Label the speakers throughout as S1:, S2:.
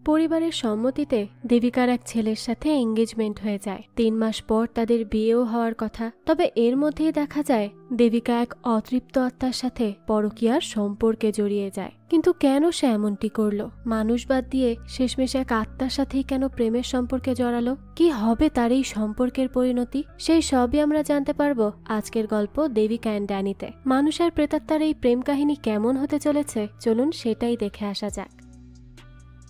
S1: পরিবারের সম্মতিতে দেবিকার এক ছেলের সাথে এঙ্গেজমেন্ট হয়ে যায়। 3 মাস পর তাদের বিয়েও হওয়ার কথা। তবে এর মধ্যেই দেখা যায় দেবিকা এক অতৃপ্ত আত্মার সাথে পরকীয়ার সম্পর্কে জড়িয়ে যায়। কিন্তু কেন সে এমনটি করলো? মানুষ বাদ দিয়ে শেষমেশ এক আত্মার সাথেই কেন প্রেমের সম্পর্কে জড়ালো? কি হবে তার এই সম্পর্কের পরিণতি? সেই সবই আমরা জানতে পারবো আজকের গল্প দেবিকা অ্যান্ড ড্যানিতে। মানুষের প্রেতাত্মার এই প্রেম কাহিনী কেমন হতে চলেছে চলুন সেটাই দেখে আসা যাক।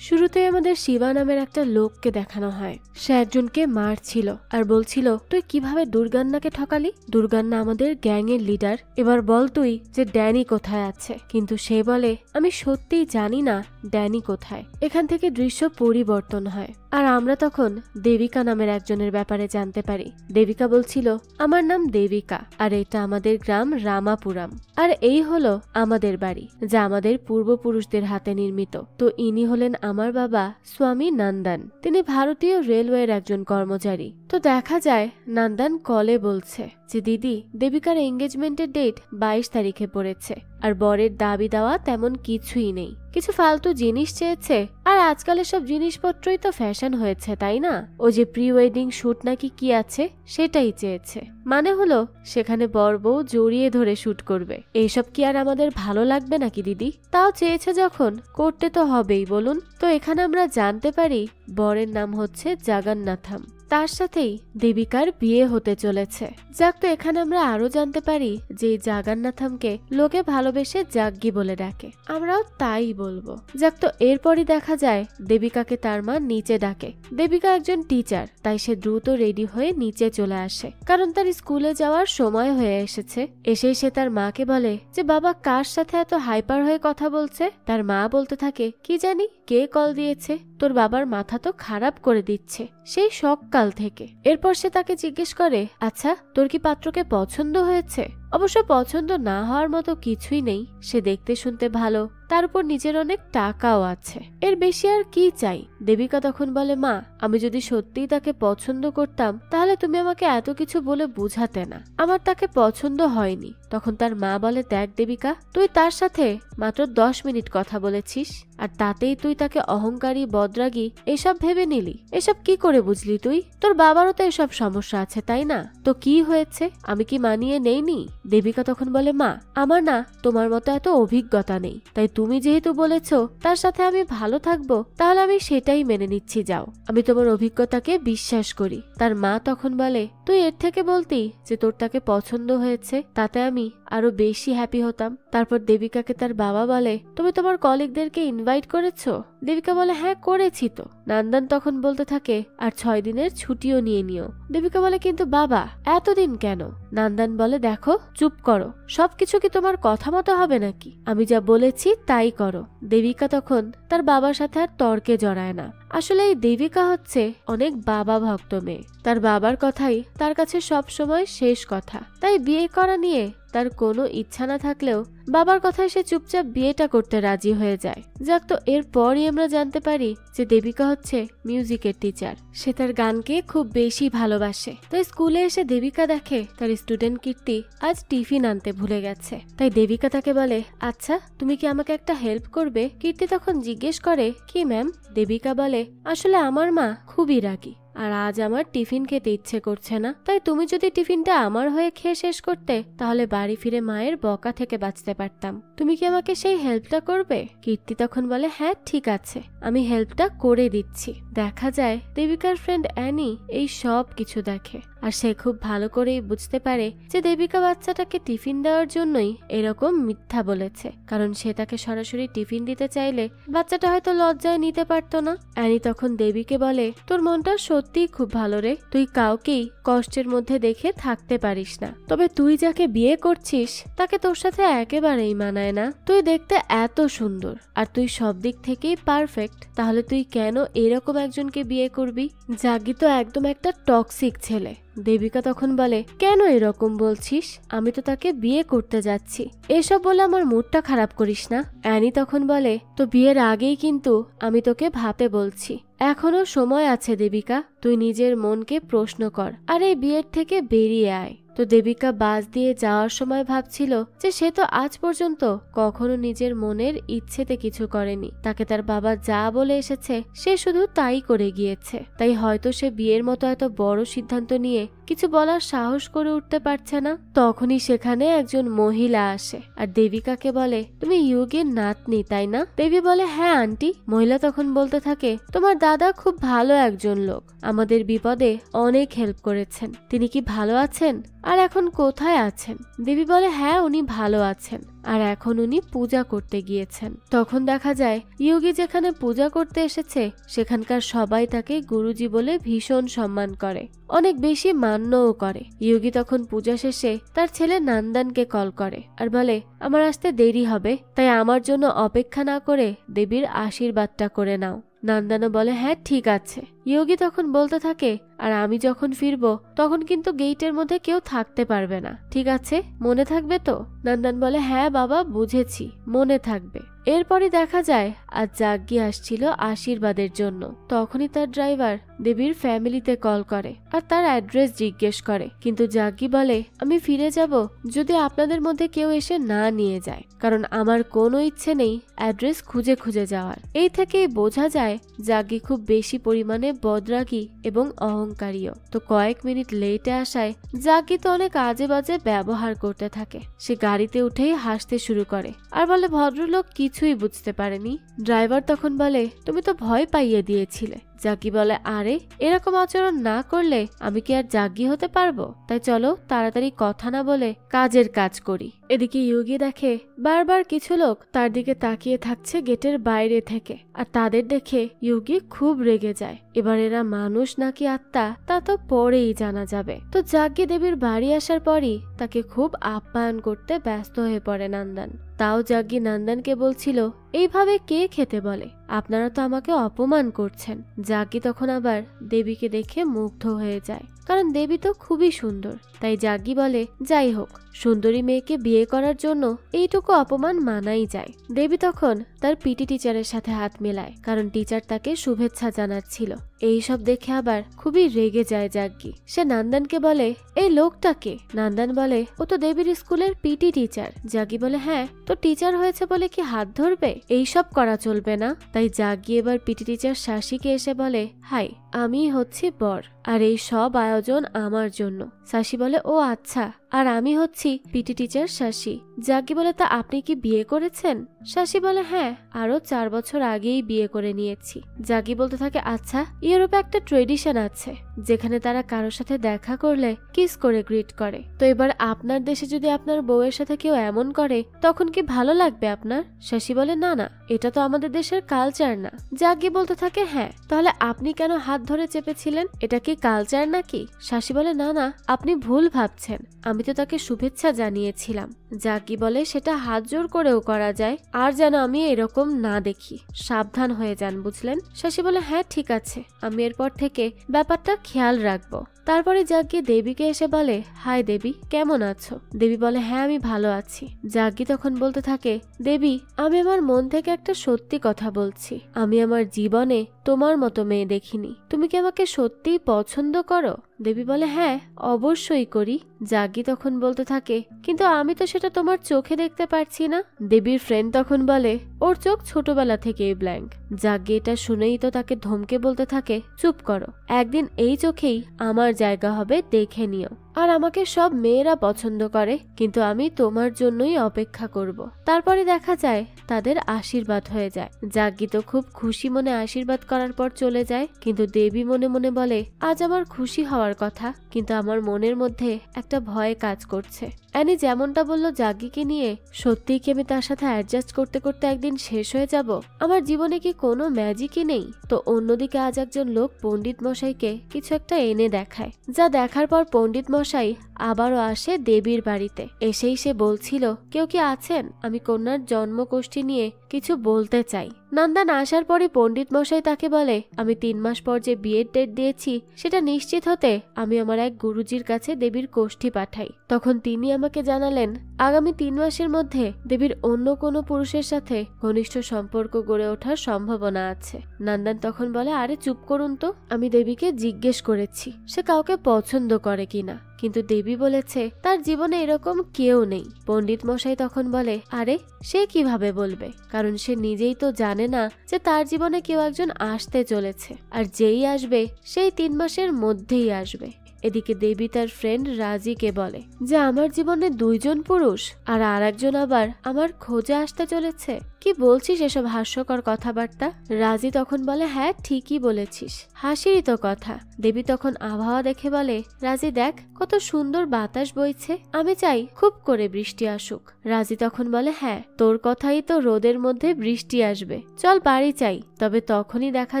S1: শুরুতেই আমাদের শিবা নামের একটা লোককে দেখানো হয়। সে একজনকে মারছিল আর বলছিল, তুই কিভাবে দুর্গান্নাকে ঠকালি? দুর্গান্না আমাদের গ্যাং এর লিডার, এবার বল তুই যে ড্যানি কোথায় আছে। কিন্তু সে বলে, আমি সত্যিই জানি না ড্যানি কোথায়। এখান থেকে দৃশ্য পরিবর্তন হয় আর আমরা তখন দেবিকা নামের একজনের ব্যাপারে জানতে পারি। দেবিকা বলছিল, আমার নাম দেবিকা আর এটা আমাদের গ্রাম রামাপুরাম, আর এই হলো আমাদের বাড়ি যা আমাদের পূর্বপুরুষদের হাতে নির্মিত। তো ইনি হলেন আমার বাবা স্বামী নন্দন। তিনি ভারতীয় রেলওয়ের একজন কর্মচারী। তো দেখা যায় নন্দন কলে বলছে যে দিদি, দেবিকার এঙ্গেজমেন্টের ডেট 22 তারিখে পড়েছে আর বরের দাবি দেওয়া তেমন কিছুই নেই। কিছু ফালতু জিনিস চেয়েছে, আর আজকাল সব জিনিসপত্রই তো ফ্যাশন হয়েছে, তাই না? ও যে প্রি ওয়েডিং শুট নাকি কি আছে সেটাই চেয়েছে। মানে হলো সেখানে বর বউ জড়িয়ে ধরে শুট করবে। এইসব কি আর আমাদের ভালো লাগবে নাকি দিদি? তাও চেয়েছে যখন করতে তো হবেই, বলুন। তো এখানে আমরা জানতে পারি বরের নাম হচ্ছে জগন্নাথম। তার সাথেই দেবিকার বিয়ে হতে চলেছে। যাক, তো এখানে আমরা আরো জানতে পারি যে জগন্নাথমকে লোকে ভালোবেসে জাগ্গি বলে ডাকে, আমরাও তাই বলবো। যাক, তো এরপরই দেখা যায় দেবিকাকে তার মা নিচে ডাকে। দেবিকা একজন টিচার, তাই সে দ্রুত রেডি হয়ে নিচে চলে আসে, কারণ তার স্কুলে যাওয়ার সময় হয়ে এসেছে। এসেই সে তার মাকে বলে যে বাবা কার সাথে এত হাইপার হয়ে কথা বলছে। তার মা বলতে থাকে, কি জানি কে কল দিয়েছে, তোর বাবার মাথা তো খারাপ করে দিচ্ছে সেই সকাল থেকে। এরপর সে তাকে জিজ্ঞেস করে, আচ্ছা তোর কি পাত্রকে পছন্দ হয়েছে? অবশ্য পছন্দ না হওয়ার মতো কিছুই নেই, সে দেখতে শুনতে ভালো, তার উপর নিজের অনেক টাকাও আছে, এর বেশি আর কি চাই? দেবিকা তখন বলে, মা আমি যদি সত্যিই তাকে পছন্দ করতাম তাহলে তুমি আমাকে এত কিছু বলে বুঝাতে না, আমার তাকে পছন্দ হয়নি। তখন তার মা বলে, দেখ দেবিকা, তুই তার সাথে মাত্র 10 মিনিট কথা বলেছিস আর তাতেই তুই তাকে অহংকারী বদরাগী এসব ভেবে নিলি। এসব কি করে বুঝলি তুই? তোর বাবারও তো এসব সমস্যা আছে, তাই না? তো কি হয়েছে, আমি কি মানিয়ে নেইনি? দেবিকা তখন বলে, মা আমার না তোমার মতো এত অভিজ্ঞতা নেই, তাই তুমি যেহেতু বলেছো তার সাথে আমি ভালো থাকবো তাহলে আমি সেটাই মেনে নিচ্ছি, যাও, আমি তোমার অভিজ্ঞতাকে বিশ্বাস করি। তার মা তখন বলে, তুই এর থেকে বলতি যে তোর তাকে পছন্দ হয়েছে, তাতে আমি আরো বেশি হ্যাপি হতাম। তারপর দেবিকাকে তার বাবা বলে, তুমি তোমার কলিগদেরকে ইনভাইট করেছো? দেবিকা বলে, হ্যাঁ করেছি তো। নন্দন তখন বলতে থাকে, আর 6 দিনের ছুটিও নিয়ে নিও। দেবিকা বলে, কিন্তু বাবা এতদিন কেন? নন্দন বলে, দেখো চুপ করো, সবকিছু কি তোমার কথা মতো হবে নাকি? আমি যা বলেছি তাই করো। দেবিকা তখন তার বাবার সাথে আর তর্কে জড়ায় না। আসলে এই দেবিকা হচ্ছে অনেক বাবা ভক্ত মেয়ে, তার বাবার কথাই তার কাছে সব সময় শেষ কথা, তাই বিয়ে করা নিয়ে তার কোনো ইচ্ছা না থাকলেও বাবার কথায় সে চুপচাপ বিয়েটা করতে রাজি হয়ে যায়। যাক, তো এরপরই আমরা জানতে পারি যে দেবিকা হচ্ছে মিউজিকের টিচার। সে তার গানকে খুব বেশি ভালোবাসে। তাই স্কুলে এসে দেবিকা দেখে তার স্টুডেন্ট কীর্তি আজ টিফিন আনতে ভুলে গেছে। তাই দেবিকা তাকে বলে, আচ্ছা তুমি কি আমাকে একটা হেল্প করবে? কীর্তি তখন জিজ্ঞেস করে, কি ম্যাম? দেবিকা বলে, আসলে আমার মা খুবই রাগী আর আজ আমার টিফিন খেতে ইচ্ছে করছে না, তাই তুমি যদি টিফিনটা আমার হয়ে খেয়ে শেষ করতে তাহলে বাড়ি ফিরে মায়ের বকা থেকে বাঁচতে পারতাম। তুমি কি আমাকে সেই হেল্পটা করবে? কীর্তি তখন বলে, হ্যাঁ ঠিক আছে, আমি হেল্পটা করে দিচ্ছি। দেখা যায় দেবিকার ফ্রেন্ড অ্যানি এই সব কিছু দেখে আর সে খুব ভালো করেই বুঝতে পারে যে দেবিকা বাচ্চাটাকে টিফিন দেওয়ার জন্যই এরকম মিথ্যা বলেছে, কারণ সে তাকে সরাসরি টিফিন দিতে চাইলে বাচ্চাটা হয়তো লজ্জায় নিতে পারতো না। অ্যানি তখন দেবীকে বলে, তোর মনটা সত্যিই খুব ভালো রে, তুই কাউকেই কষ্টের মধ্যে দেখে থাকতে পারিস না, তবে তুই যাকে বিয়ে করছিস তাকে তোর সাথে একেবারেই মানায় না। তুই দেখতে এত সুন্দর আর তুই সব দিক থেকেই পারফেক্ট, তাহলে তুই কেন এরকম একজনকে বিয়ে করবি? জাগি তো একদম একটা টক্সিক ছেলে। দেবিকা তখন বলে, কেন এরকম বলছিস? আমি তো তাকে বিয়ে করতে যাচ্ছি, এসব বলে আমার মুডটা খারাপ করিস না। অ্যানি তখন বলে, তো বিয়ের আগেই কিন্তু আমি তোকে ভাবতে বলছি, এখনো সময় আছে দেবিকা, তুই নিজের মনকে প্রশ্ন কর আর এই বিয়ের থেকে বেরিয়ে আয়। তো দেবিকা বাস দিয়ে যাওয়ার সময় ভাবছিল যে সে তো আজ পর্যন্ত কখনো নিজের মনের ইচ্ছেতে কিছু করেনি। তাকে তার বাবা যা বলে এসেছে সে শুধু তাই করে গিয়েছে। তাই হয়তো সে বিয়ের মতো এত বড় সিদ্ধান্ত নিয়ে কিছু বলার সাহস করে উঠতে পারছে না। তখনই সেখানে একজন মহিলা আসে আর দেবিকাকে বলে, তুমি ইউগির নাতনি তাই না? দেবী বলে, হ্যাঁ আন্টি। মহিলা তখন বলতে থাকে, তোমার দাদা খুব ভালো একজন লোক, আমাদের বিপদে অনেক হেল্প করেছেন। তিনি কি ভালো আছেন আর এখন কোথায় আছেন? দেবী বলে, হ্যাঁ উনি ভালো আছেন আর এখন উনি পূজা করতে গিয়েছেন। তখন দেখা যায় ইয়োগি যেখানে পূজা করতে এসেছে সেখানকার সবাই তাকে গুরুজি বলে ভীষণ সম্মান করে, অনেক বেশি মান্যও করে। ইয়োগি তখন পূজা শেষে তার ছেলে নন্দনকে কল করে আর বলে, আমার আসতে দেরি হবে, তাই আমার জন্য অপেক্ষা না করে দেবীর আশীর্বাদটা করে নাও। নন্দনও বলে, হ্যাঁ ঠিক আছে। ইয়োগি তখন বলতে থাকে, আর আমি যখন ফিরবো তখন কিন্তু গেটের মধ্যে কেউ থাকতে পারবে না, ঠিক আছে? মনে থাকবে তো? নন্দন বলে, হ্যাঁ বাবা বুঝেছি, মনে থাকবে। এরপরই দেখা যায় আজ জাগ্গি আসছিল আশীর্বাদের জন্য। তখনই তার ড্রাইভার দেবীর ফ্যামিলিতে কল করে আর তার অ্যাড্রেস জিজ্ঞেস করে, কিন্তু জাগ্গি বলে, আমি ফিরে যাব যদি আপনাদের মধ্যে কেউ এসে না নিয়ে যায়, কারণ আমার কোনো ইচ্ছে নেই অ্যাড্রেস খুঁজে খুঁজে যাওয়ার। এই থেকেই বোঝা যায় জাগ্গি খুব বেশি পরিমাণে বদরাগী এবং অহংকারীও। তো কয়েক মিনিট লেটে আসায় জাগ্গি তো অনেক আজে বাজে ব্যবহার করতে থাকে। সে গাড়িতে উঠেই হাসতে শুরু করে আর বলে, ভদ্রলোক কিছুই বুঝতে পারেনি। ড্রাইভার তখন বলে, তুমি তো ভয় পাইয়ে দিয়েছিলে। জাগ্গি বলে, আরে এরকম আচরণ না করলে আমি কি আর জাগ্গি হতে পারবো? তাই চলো তাড়াতাড়ি কথা না বলে কাজের কাজ করি। এদিকে ইয়োগি দেখে বারবার কিছু লোক তার দিকে তাকিয়ে থাকছে গেটের বাইরে থেকে, আর তাদের দেখে ইয়োগি খুব রেগে যায়। এবার এরা মানুষ নাকি আত্মা তা তো পরেই জানা যাবে। তো জাগ্গি দেবীর বাড়ি আসার পরই তাকে খুব আপ্যায়ন করতে ব্যস্ত হয়ে পড়ে নন্দন। তাও জাগ্গি নন্দনকে বলছিল, এইভাবে কে খেতে বলে? আপনারা তো আমাকে অপমান করছেন। জাগ্গি তখন আবার দেবীকে দেখে মুগ্ধ হয়ে যায়, কারণ দেবী তো খুবই সুন্দর। তাই জাগ্গি বলে, যাই হোক, সুন্দরী মেয়েকে বিয়ে করার জন্য এইটুকু অপমান মানাই যায়। দেবী তখন তার পিটি টিচারের সাথে হাত মেলায়, কারণ টিচার তাকে শুভেচ্ছা জানাচ্ছিল। এইসব দেখে আবার খুবই রেগে যায় জাগ্গি। সে নন্দনকে বলে, এই লোকটাকে? নন্দন বলে, ও তো দেবীর স্কুলের পিটি টিচার। জাগ্গি বলে, হ্যাঁ, তো টিচার হয়েছে বলে কি হাত ধরবে? এইসব করা চলবে না। তাই জাগ্গি এবার পিটি টিচার শাশিকে এসে বলে, হাই, আমি হচ্ছি বর আর এই সব আয়োজন আমার জন্য। শাশি বলে, ও আচ্ছা, আর আমি হচ্ছি পিটি টিচার শাশি। জাগ্গি বলে, তা আপনি কি বিয়ে করেছেন? শাশি বলে, হ্যাঁ, আরো 4 বছর আগেই বিয়ে করে নিয়েছি। জাগ্গি বলতে থাকে, আচ্ছা, ইউরোপে একটা ট্রেডিশন আছে যেখানে তারা কারোর সাথে দেখা করলে কিস করে গ্রিট করে। তো এবার আপনার দেশে যদি আপনার বউয়ের সাথে কেউ এমন করে তখন কি ভালো লাগবে আপনার? শাশি বলে, না না, এটা তো আমাদের দেশের কালচার না। জাগ্গি বলতে থাকে, হ্যাঁ, তাহলে আপনি কেন হাত ধরে চেপেছিলেন? এটা কি কালচার নাকি? শাশি বলে, না না, আপনি ভুল ভাবছেন, আমি তো তাকে শুভেচ্ছা জানিয়েছিলাম। জাগ্গি বলে, সেটা হাত জোর করেও করা যায়, আর যেন আমি এরকম না দেখি, সাবধান হয়ে যান, বুঝলেন? শাশি বলে, হ্যাঁ ঠিক আছে, আমি এরপর থেকে ব্যাপারটা খেয়াল রাখবো। তারপরে জাগ্গি দেবীকে এসে বলে, হাই দেবী, কেমন আছো? দেবী বলে, হ্যাঁ আমি ভালো আছি। জাগ্গি তখন বলতে থাকে, দেবী, আমি আমার মন থেকে একটা সত্যি কথা বলছি, আমি আমার জীবনে তোমার মতো মেয়ে দেখিনি। তুমি কি আমাকে সত্যিই পছন্দ করো? দেবী বলে, হ্যাঁ অবশ্যই করি। জাগ্গি তখন বলতে থাকে, কিন্তু আমি তো সেটা তোমার চোখে দেখতে পারছি না। দেবীর ফ্রেন্ড তখন বলে, ওর চোখ ছোটবেলা থেকেই ব্ল্যাঙ্ক। জাগ্গি এটা শুনেই তো তাকে ধমকে বলতে থাকে, চুপ করো, একদিন এই চোখেই আমার জায়গা হবে, দেখে নিও। আর আমাকে সব মেয়েরা পছন্দ করে, কিন্তু আমি তোমার জন্যই অপেক্ষা করব। তারপরে দেখা যায় তাদের আশীর্বাদ হয়ে যায়। জাগ্গি তো খুব খুশি মনে আশীর্বাদ করার পর চলে যায়, কিন্তু দেবী মনে মনে বলে, আজ আমার খুশি হওয়ার কথা, কিন্তু আমার মনের মধ্যে একটা ভয় কাজ করছে। অ্যানি যেমনটা বলল জাগ্গিকে নিয়ে, সত্যিই কি আমি তার সাথে অ্যাডজাস্ট করতে করতে একদিন শেষ হয়ে যাব? আমার জীবনে কি কোনো ম্যাজিকই নেই? তো অন্যদিকে আজ একজন লোক পণ্ডিত মশাইকে কিছু একটা এনে দেখায়, যা দেখার পর পণ্ডিত মশাই আবারও আসে দেবীর বাড়িতে। এসেই সে বলছিল, কেউ কি আছেন? আমি কন্যার জন্মকোষ্ঠী নিয়ে কিছু বলতে চাই। নন্দন আসার পরে পণ্ডিত মশাই তাকে বলে, আমি 3 মাস পর যে বিয়ের ডেট দিয়েছি সেটা নিশ্চিত হতে আমি আমার এক গুরুজির কাছে দেবীর কোষ্ঠী পাঠাই, তখন তিনি আমাকে আমাকে জানালেন আগামী 3 মাসের মধ্যে দেবীর অন্য কোনো পুরুষের সাথে ঘনিষ্ঠ সম্পর্ক গড়ে ওঠার সম্ভাবনা আছে। নন্দন তখন বলে, আরে চুপ করুন তো, আমি দেবীকে জিজ্ঞেস করেছি সে কাউকে পছন্দ করে কিনা, কিন্তু দেবী বলেছে তার জীবনে এরকম কেউ নেই। পণ্ডিত মশাই তখন বলে, আরে সে কিভাবে বলবে, কারণ সে নিজেই তো জানে না যে তার জীবনে কেউ একজন আসতে চলেছে, আর যেই আসবে সেই 3 মাসের মধ্যেই আসবে। এদিকে দেবী তার ফ্রেন্ড রাজিকে বলে যে আমার জীবনে 2 জন পুরুষ আর আরেকজন আবার আমার খোঁজে আসতে চলেছে। কি বলছিস এসব হাস্যকর কথাবার্তা? রাজি তখন বলে, হ্যাঁ ঠিকই বলেছিস, হাসিরই তো কথা। দেবী তখন আবহাওয়া দেখে বলে, রাজি দেখ কত সুন্দর বাতাস বইছে, আমি চাই খুব করে বৃষ্টি আসুক। রাজি তখন বলে, হ্যাঁ তোর কথাই তো রোদের মধ্যে বৃষ্টি আসবে, চল বাড়ি চাই। তবে তখনই দেখা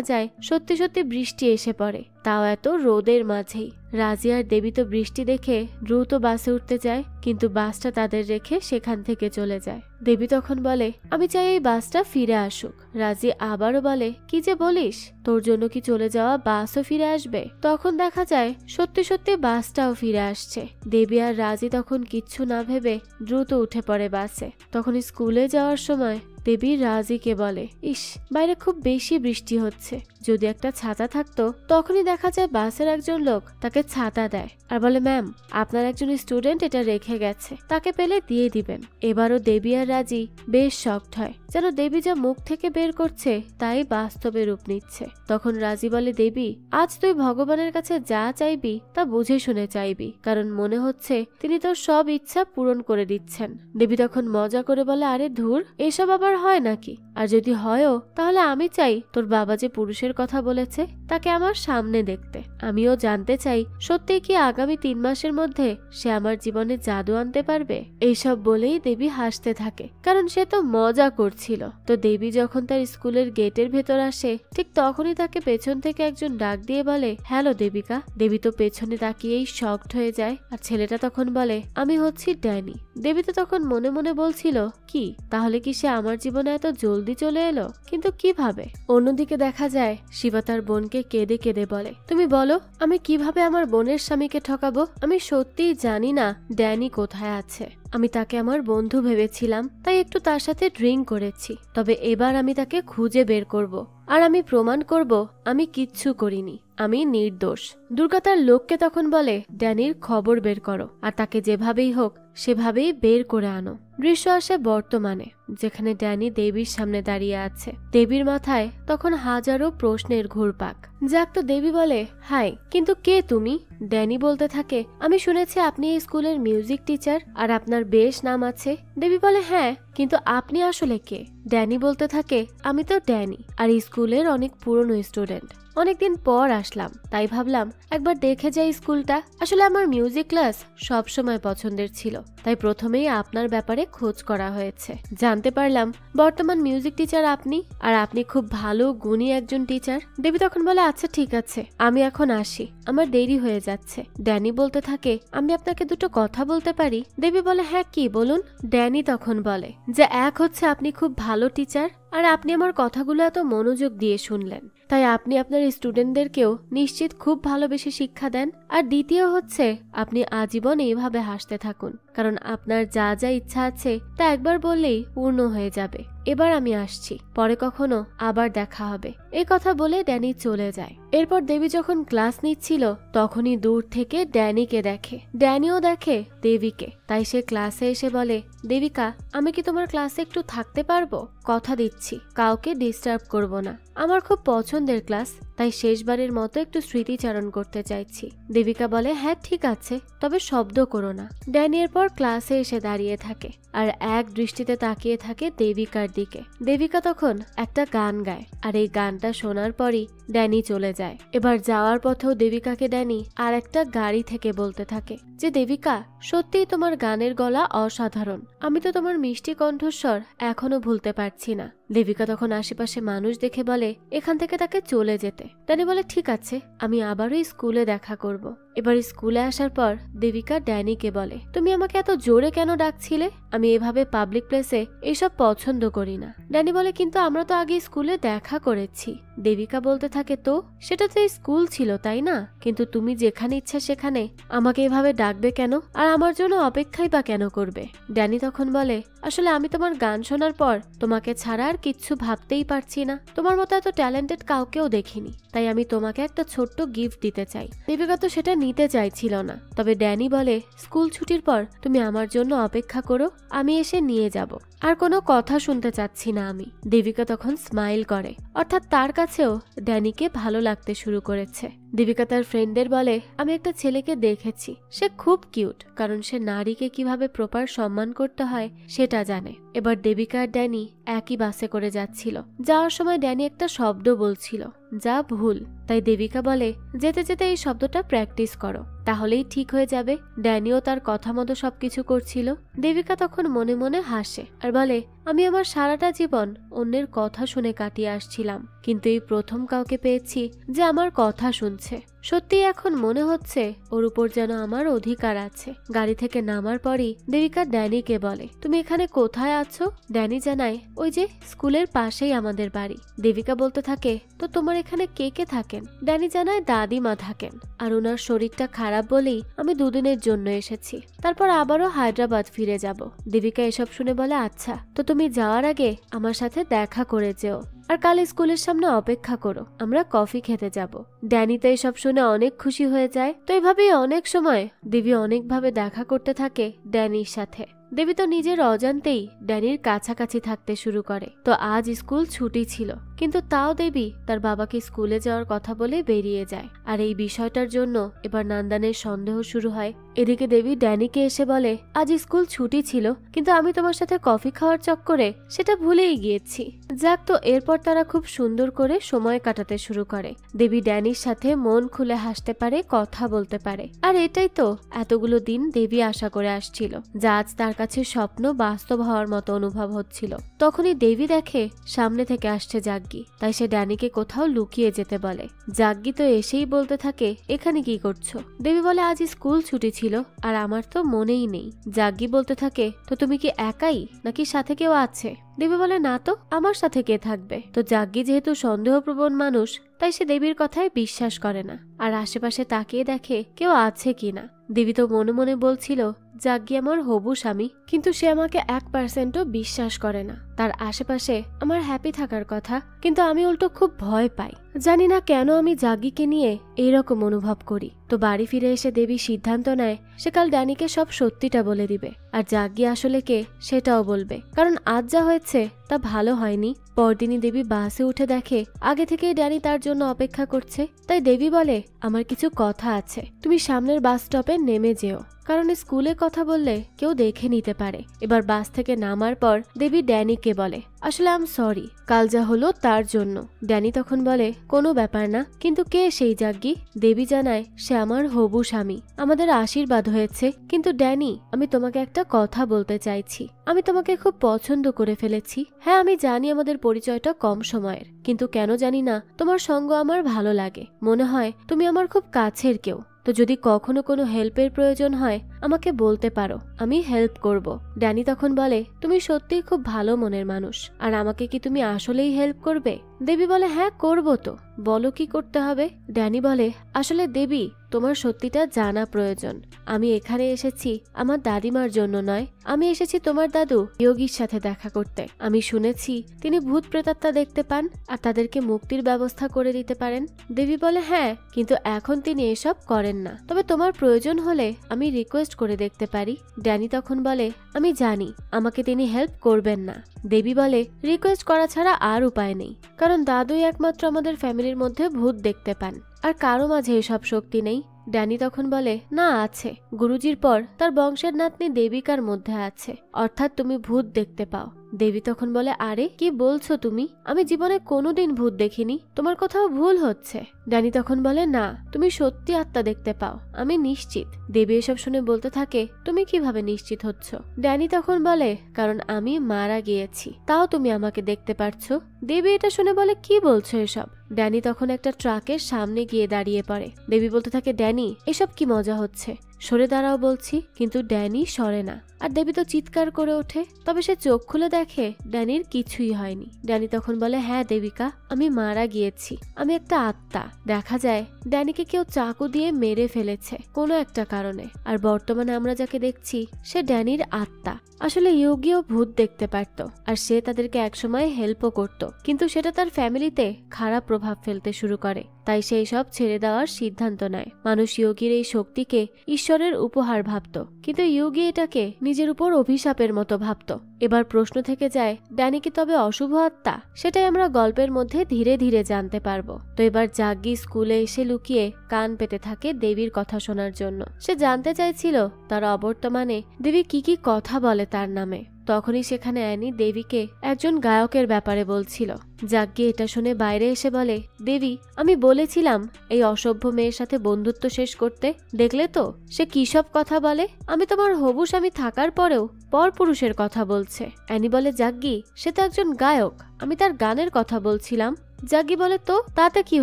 S1: যায় সত্যি সত্যি বৃষ্টি এসে পড়ে, তাও এত রোদের মাঝেই। রাজি আর দেবী তো বৃষ্টি দেখে দ্রুত বাসে উঠতে যায়, কিন্তু বাসটা তাদের রেখে সেখান থেকে চলে যায়। দেবী তখন বলে, আমি চাই এই বাসটা ফিরে আসুক। রাজি আবারও বলে, কি যে বলিস, তোর জন্য কি চলে যাওয়া বাসও ফিরে আসবে? তখন দেখা যায় সত্যি সত্যি বাসটাও ফিরে আসছে। দেবী আর রাজি তখন কিচ্ছু না ভেবে দ্রুত উঠে পড়ে বাসে। তখন স্কুলে যাওয়ার সময় দেবী রাজিকে বলে, ইস বাইরে খুব বেশি বৃষ্টি হচ্ছে, যদি একটা ছাতা থাকতো। তখনই দেখা যায় বাসের একজন লোক তাকে ছাতা দেয় আর বলে, ম্যাম আপনার একজন স্টুডেন্ট এটা রেখে গেছে, তাকে পেলে দিয়ে দিবেন। এবারও দেবী আর রাজি বেশ শকড হয়, যেন দেবী যা মুখ থেকে বের করছে তাই বাস্তবে রূপ নিচ্ছে। তখন রাজি বলে, দেবী আজ তুই ভগবানের কাছে যা চাইবি তা বুঝে শুনে চাইবি, কারণ মনে হচ্ছে তিনি তোর সব ইচ্ছা পূরণ করে দিচ্ছেন। দেবী তখন মজা করে বলে, আরে ধুর, এসব আবার হয় নাকি? আর যদি হয়ও তাহলে আমি চাই তোর বাবা যে পুরুষের কথা বলেছে তাকে আমার সামনে দেখতে। আমিও জানতে চাই সত্যি কি আগামী 3 মাসের মধ্যে সে আমার জীবনে জাদু আনতে পারবে। এইসব বলেই দেবী হাসতে থাকে, কারণ সে তো মজা করছিল। তো দেবী যখন তার স্কুলের গেটের ভেতর আসে ঠিক তখনই তাকে পেছন থেকে একজন ডাক দিয়ে বলে, হ্যালো দেবিকা। দেবী তো পেছনে তাকিয়েই শকড হয়ে যায়, আর ছেলেটা তখন বলে, আমি হচ্ছি ড্যানি। দেবী তো তখন মনে মনে বলছিল, কি তাহলে কি সে আমার জীবনে এত জলদি চলে এলো, কিন্তু কিভাবে? অন্যদিকে দেখা যায় শিবা তার বোনকে কেঁদে কেঁদে বলে, তুমি বলো আমি কিভাবে আমার বোনের স্বামীকে ঠকাবো? আমি সত্যিই জানি না ড্যানি কোথায় আছে। আমি তাকে আমার বন্ধু ভেবেছিলাম, তাই একটু তার সাথে ড্রিঙ্ক করেছি, তবে এবার আমি তাকে খুঁজে বের করব, আর আমি প্রমাণ করব আমি কিচ্ছু করিনি, আমি নির্দোষ। দুর্গা তার লোককে তখন বলে, ড্যানির খবর বের করো, আর তাকে যেভাবেই হোক সেভাবেই বের করে আনো। দৃশ্য আসে বর্তমানে, যেখানে ড্যানি দেবীর সামনে দাঁড়িয়ে আছে। দেবীর মাথায় তখন হাজারো প্রশ্নের ঘুরপাক। যাক তো দেবী বলে, হাই কিন্তু কে তুমি? ড্যানি বলতে থাকে, আমি শুনেছি আপনি এই স্কুলের মিউজিক টিচার আর আপনার বেশ নাম আছে। দেবী বলে, হ্যাঁ কিন্তু আপনি আসলে কে? ড্যানি বলতে থাকে, আমি তো ড্যানি আর এই স্কুলের অনেক পুরনো স্টুডেন্ট, অনেকদিন পর আসলাম, তাই ভাবলাম একবার দেখে যাই স্কুলটা। আসলে আমার মিউজিক ক্লাস সব সময় পছন্দের ছিল, তাই প্রথমেই আপনার ব্যাপারে খোঁজ করা হয়েছে। জানতে পারলাম বর্তমান মিউজিক টিচার আপনি, আর আপনি খুব ভালো গুণী একজন টিচার। দেবী তখন বলে, আচ্ছা ঠিক আছে, আমি এখন আসি, আমার দেরি হয়ে যাচ্ছে। ড্যানি বলতে থাকে, আমি আপনাকে দুটো কথা বলতে পারি? দেবী বলে, হ্যাঁ কি বলুন। ড্যানি তখন বলে যে এক হচ্ছে আপনি খুব ভালো টিচার, আর আপনি আমার কথাগুলো এত মনোযোগ দিয়ে শুনলেন, তাই আপনি আপনার স্টুডেন্টদেরকেও নিশ্চিত খুব ভালোবেসে শিক্ষা দেন। আর দ্বিতীয় হচ্ছে আপনি আজীবন এইভাবে হাসতে থাকুন, কারণ আপনার যা যা ইচ্ছা আছে তা একবার বললেই পূর্ণ হয়ে যাবে। এবার আমি আসছি, পরে কখনো আবার দেখা হবে। এই কথা বলে ড্যানি চলে যায়। এরপর দেবী যখন ক্লাস নিচ্ছিল তখনই দূর থেকে ড্যানিকে দেখে, ড্যানিও দেখে দেবীকে, তাই সে ক্লাসে এসে বলে, দেবিকা আমি কি তোমার ক্লাসে একটু থাকতে পারবো? কথা দিচ্ছি কাউকে ডিস্টার্ব করব না, আমার খুব পছন্দের ক্লাস, তাই শেষবারের মতো একটু স্মৃতিচারণ করতে চাইছি। দেবিকা বলে, হ্যাঁ ঠিক আছে, তবে শব্দ করো না। ড্যানি এরপর ক্লাসে এসে দাঁড়িয়ে থাকে আর এক দৃষ্টিতে তাকিয়ে থাকে দেবিকার দিকে। দেবিকা তখন একটা গান গায়, আর এই গানটা শোনার পরই ড্যানি চলে যায়। এবার যাওয়ার পথেও দেবিকাকে ড্যানি আর একটা গাড়ি থেকে বলতে থাকে যে, দেবিকা সত্যিই তোমার গানের গলা অসাধারণ, আমি তো তোমার মিষ্টি কণ্ঠস্বর এখনো ভুলতে পারছি না। দেবিকা তখন আশেপাশে মানুষ দেখে বলে এখান থেকে তাকে চলে যেতে। ড্যানি বলে, ঠিক আছে, আমি আবারও স্কুলে দেখা করব। এবার স্কুলে আসার পর দেবিকা ড্যানিকে বলে, তুমি আমাকে এত জোরে কেন ডাকছিলে? আমি এভাবে পাবলিক প্লেসে এইসব পছন্দ করি না। ড্যানি বলে, কিন্তু আমরা তো আগে স্কুলে দেখা করেছি। দেবিকা বলতে থাকে, তো সেটা তো স্কুল ছিল তাই না? কিন্তু তুমি যেখানে ইচ্ছা সেখানে আমাকে এভাবে ডাকবে কেন, আর আমার জন্য অপেক্ষাই বা কেন করবে? ড্যানি তখন বলে, আসলে আমি তোমার গান শোনার পর তোমাকে ছাড়া আর কিচ্ছু ভাবতেই পারছি না। তোমার মতো এত ট্যালেন্টেড কাউকেও দেখিনি, তাই আমি তোমাকে একটা ছোট্ট গিফট দিতে চাই। দেবিকা তো সেটা নিতে চাইছিল না, তবে ড্যানি বলে, স্কুল ছুটির পর তুমি আমার জন্য অপেক্ষা করো, আমি এসে নিয়ে যাব। আর কোনো কথা শুনতে চাচ্ছি না আমি। দেবিকা তখন স্মাইল করে, অর্থাৎ তার কাছেও ড্যানিকে ভালো লাগতে শুরু করেছে। দেবিকা তার ফ্রেন্ডদের বলে, আমি একটা ছেলেকে দেখেছি, সে খুব কিউট, কারণ সে নারীকে কিভাবে প্রপার সম্মান করতে হয় সেটা জানে। এবার দেবিকা আর ড্যানি একই বাসে করে যাচ্ছিল। যাওয়ার সময় ড্যানি একটা শব্দ বলছিল, যা ভুল। তাই দেবিকা বলে, যেতে যেতে এই শব্দটা প্র্যাকটিস করো, তাহলেই ঠিক হয়ে যাবে। ড্যানিও তার কথা মতো সবকিছু করছিল। দেবিকা তখন মনে মনে হাসে আর বলে, আমি আমার সারাটা জীবন অন্যের কথা শুনে কাটিয়ে আসছিলাম, কিন্তু এই প্রথম কাউকে পেয়েছি যে আমার কথা শুনছে। সত্যি এখন মনে হচ্ছে ওর উপর যেন আমার অধিকার আছে। গাড়ি থেকে নামার পরই দেবিকা ড্যানিকে বলে, তুমি এখানে কোথায় আছো? ড্যানি জানায়, ওই যে স্কুলের পাশেই আমাদের বাড়ি। দেবিকা বলতে থাকে, তো তোমার এখানে কে কে থাকেন? ড্যানি জানায়, দাদিমা থাকেন, আর ওনার শরীরটা খারাপ বলেই আমি দুদিনের জন্য এসেছি, তারপর আবারও হায়দ্রাবাদ ফিরে যাব। দেবিকা এসব শুনে বলে, আচ্ছা, তো তুমি যাওয়ার আগে আমার সাথে দেখা করে যেও, আর কাল স্কুলের সামনে অপেক্ষা করো, আমরা কফি খেতে যাব। ড্যানি তো এসব শুনে অনেক খুশি হয়ে যায়। তো এভাবেই অনেক সময় দেবী অনেকভাবে দেখা করতে থাকে ড্যানির সাথে। দেবী তো নিজের অজান্তেই ড্যানির কাছাকাছি থাকতে শুরু করে। তো আজ স্কুল ছুটি ছিল, কিন্তু তাও দেবী তার বাবাকে স্কুলে যাওয়ার কথা বলে বেরিয়ে যায়। আর এই বিষয়টার জন্য এবার নান্দানের সন্দেহ শুরু হয়। এদিকে দেবী ড্যানিকে এসে বলে, আজ স্কুল ছুটি ছিল, কিন্তু আমি তোমার সাথে কফি খাওয়ার চক্করে সেটা ভুলেই গিয়েছি। যাক, তো এরপর তারা খুব সুন্দর করে সময় কাটাতে শুরু করে। দেবী ড্যানির সাথে মন খুলে হাসতে পারে, কথা বলতে পারে। আর এটাই তো এতগুলো দিন দেবী আশা করে আসছিল, যা আজ তার কাছে স্বপ্ন বাস্তব হওয়ার মতো অনুভব হচ্ছিল। তখনই দেবী দেখে সামনে থেকে আসছে জাগ্গি, তাই সে ড্যানিকে কোথাও লুকিয়ে যেতে বলে। জাগ্গি তো এসেই বলতে থাকে, এখানে কি করছো? দেবী বলে, আজ স্কুল ছুটি ছিল আর আমার তো মনেই নেই। জাগ্গি বলতে থাকে, তো তুমি কি একাই নাকি সাথে কেউ আছে? দেবী বলে, না তো, আমার সাথে কে থাকবে? তো জাগ্গি যেহেতু সন্দেহপ্রবণ মানুষ, তাই সে দেবীর কথায় বিশ্বাস করে না, আর আশেপাশে তাকিয়ে দেখে কেউ আছে কিনা। দেবী তো মনে মনে বলছিল, জাগ্গি আমার হবু স্বামী, কিন্তু সে আমাকে 1%ও বিশ্বাস করে না। তার আশেপাশে আমার হ্যাপি থাকার কথা, কিন্তু আমি উল্টো খুব ভয় পাই। জানি না কেন আমি জাগ্গিকে নিয়ে এইরকম অনুভব করি। তো বাড়ি ফিরে এসে দেবী সিদ্ধান্ত নেয় সে কাল ড্যানিকে সব সত্যিটা বলে দিবে, আর জাগ্গি আসলে কে সেটাও বলবে, কারণ আজ যা হয়েছে তা ভালো হয়নি। পরদিনই দেবী বাসে উঠে দেখে আগে থেকেই ড্যানি তার জন্য অপেক্ষা করছে। তাই দেবী বলে, আমার কিছু কথা আছে, তুমি সামনের বাস স্টপে নেমে যেও, কারণ স্কুলে কথা বললে কেউ দেখে নিতে পারে। এবার বাস থেকে নামার পর দেবী ড্যানিকে বলে, আসলে আই এম সরি, কাল যা হলো তার জন্য। ড্যানি তখন বলে, কোনো ব্যাপার না, কিন্তু কে সেই জাগ্গি? দেবী জানায়, সে আমার হবু স্বামী, আমাদের আশীর্বাদ হয়েছে। কিন্তু ড্যানি, আমি তোমাকে একটা কথা বলতে চাইছি। আমি তোমাকে খুব পছন্দ করে ফেলেছি। হ্যাঁ, আমি জানি আমাদের পরিচয়টা কম সময়ের, কিন্তু কেন জানি না তোমার সঙ্গ আমার ভালো লাগে। মনে হয় তুমি আমার খুব কাছের কেউ। তো যদি কখনো কোনো হেল্পের প্রয়োজন হয় আমাকে বলতে পারো, আমি হেল্প করব। ড্যানি তখন বলে, তুমি সত্যিই খুব ভালো মনের মানুষ, আর আমাকে কি তুমি আসলেই হেল্প করবে? দেবী বলে, হ্যাঁ করব। তো বলো কি করতে হবে? ড্যানি বলে, আসলে দেবী, তোমার সত্যিটা জানা প্রয়োজন। আমি এখানে এসেছি আমার দাদিমার জন্য নয়, আমি এসেছি তোমার দাদু যোগীর সাথে দেখা করতে। আমি শুনেছি তিনি ভূত প্রেতাত্মা দেখতে পান আর তাদেরকে মুক্তির ব্যবস্থা করে দিতে পারেন। দেবী বলে, হ্যাঁ, কিন্তু এখন তিনি এসব করেন না, তবে তোমার প্রয়োজন হলে আমি রিকোয়েস্ট করে দেখতে পারি। ড্যানি তখন বলে, আমি জানি আমাকে তিনি হেল্প করবেন না। দেবী বলে, রিকোয়েস্ট করা ছাড়া আর উপায় নেই, কারণ দাদুই একমাত্র আমাদের ফ্যামিলির মধ্যে ভূত দেখতে পান, আর কারো মাঝে এসব শক্তি নেই। ড্যানি তখন বলে, না আছে, গুরুজির পর তার বংশের নাতনি দেবিকার মধ্যে আছে, অর্থাৎ তুমি ভূত দেখতে পাও। দেবী তখন বলে, আরে কি বলছো তুমি? আমি জীবনে কোনোদিন ভূত দেখিনি, তোমার কোথাও ভুল হচ্ছে। ড্যানি তখন বলে, না, তুমি সত্যি আত্মা দেখতে পাও, আমি নিশ্চিত। দেবী এসব শুনে বলতে থাকে, তুমি কিভাবে নিশ্চিত হচ্ছ? ড্যানি তখন বলে, কারণ আমি মারা গিয়েছি, তাও তুমি আমাকে দেখতে পারছো। দেবী এটা শুনে বলে, কি বলছো এসব? ড্যানি তখন একটা ট্রাকের সামনে গিয়ে দাঁড়িয়ে পড়ে। দেবী বলতে থাকে, ড্যানি এসব কি মজা হচ্ছে, সরে দাঁড়াও বলছি। কিন্তু ড্যানি সরে না, আর দেবী তো চিৎকার করে ওঠে। তবে সে চোখ খুলে দেখে ড্যানির কিছুই হয়নি। ড্যানি তখন বলে, হ্যাঁ দেবিকা, আমি মারা গিয়েছি, আমি একটা আত্মা। দেখা যায় ড্যানিকে কেউ চাকু দিয়ে মেরে ফেলেছে কোনো একটা কারণে, আর বর্তমানে আমরা যাকে দেখছি সে ড্যানির আত্মা। আসলে ইয়োগিও ভূত দেখতে পারত, আর সে তাদেরকে একসময় হেল্পও করত, কিন্তু সেটা তার ফ্যামিলিতে খারাপ প্রভাব ফেলতে শুরু করে। তাই সেই সব ছেড়ে দেওয়ার সিদ্ধান্ত নেয়। মানুষ ইয়োগির এই শক্তিকে ঈশ্বরের উপহার ভাবত, কিন্তু ইয়োগি এটাকে নিজের উপর অভিশাপের মতো ভাবত। এবার প্রশ্ন থেকে যায়, ড্যানি কি তবে অশুভ আত্মা? সেটাই আমরা গল্পের মধ্যে ধীরে ধীরে জানতে পারবো। তো এবার জাগ্গি স্কুলে এসে লুকিয়ে কান পেতে থাকে দেবীর কথা শোনার জন্য। সে জানতে চাইছিল তার অবর্তমানে দেবী কি কি কথা বলে তার নামে। তখনই সেখানে অ্যানি দেবীকে একজন গায়কের ব্যাপারে বলছিল। জাগ্গি এটা শুনে বাইরে এসে বলে, দেবী, আমি বলেছিলাম এই অসভ্য মেয়ের সাথে বন্ধুত্ব শেষ করতে, দেখলে তো সে কি সব কথা বলে। আমি তোমার হবু স্বামী থাকার পরেও পরপুরুষের কথা বলছে। অ্যানি বলে, জাগ্গি, সে তো একজন গায়ক, আমি তার গানের কথা বলছিলাম। জাগ্গি বলে, তো তাতে কি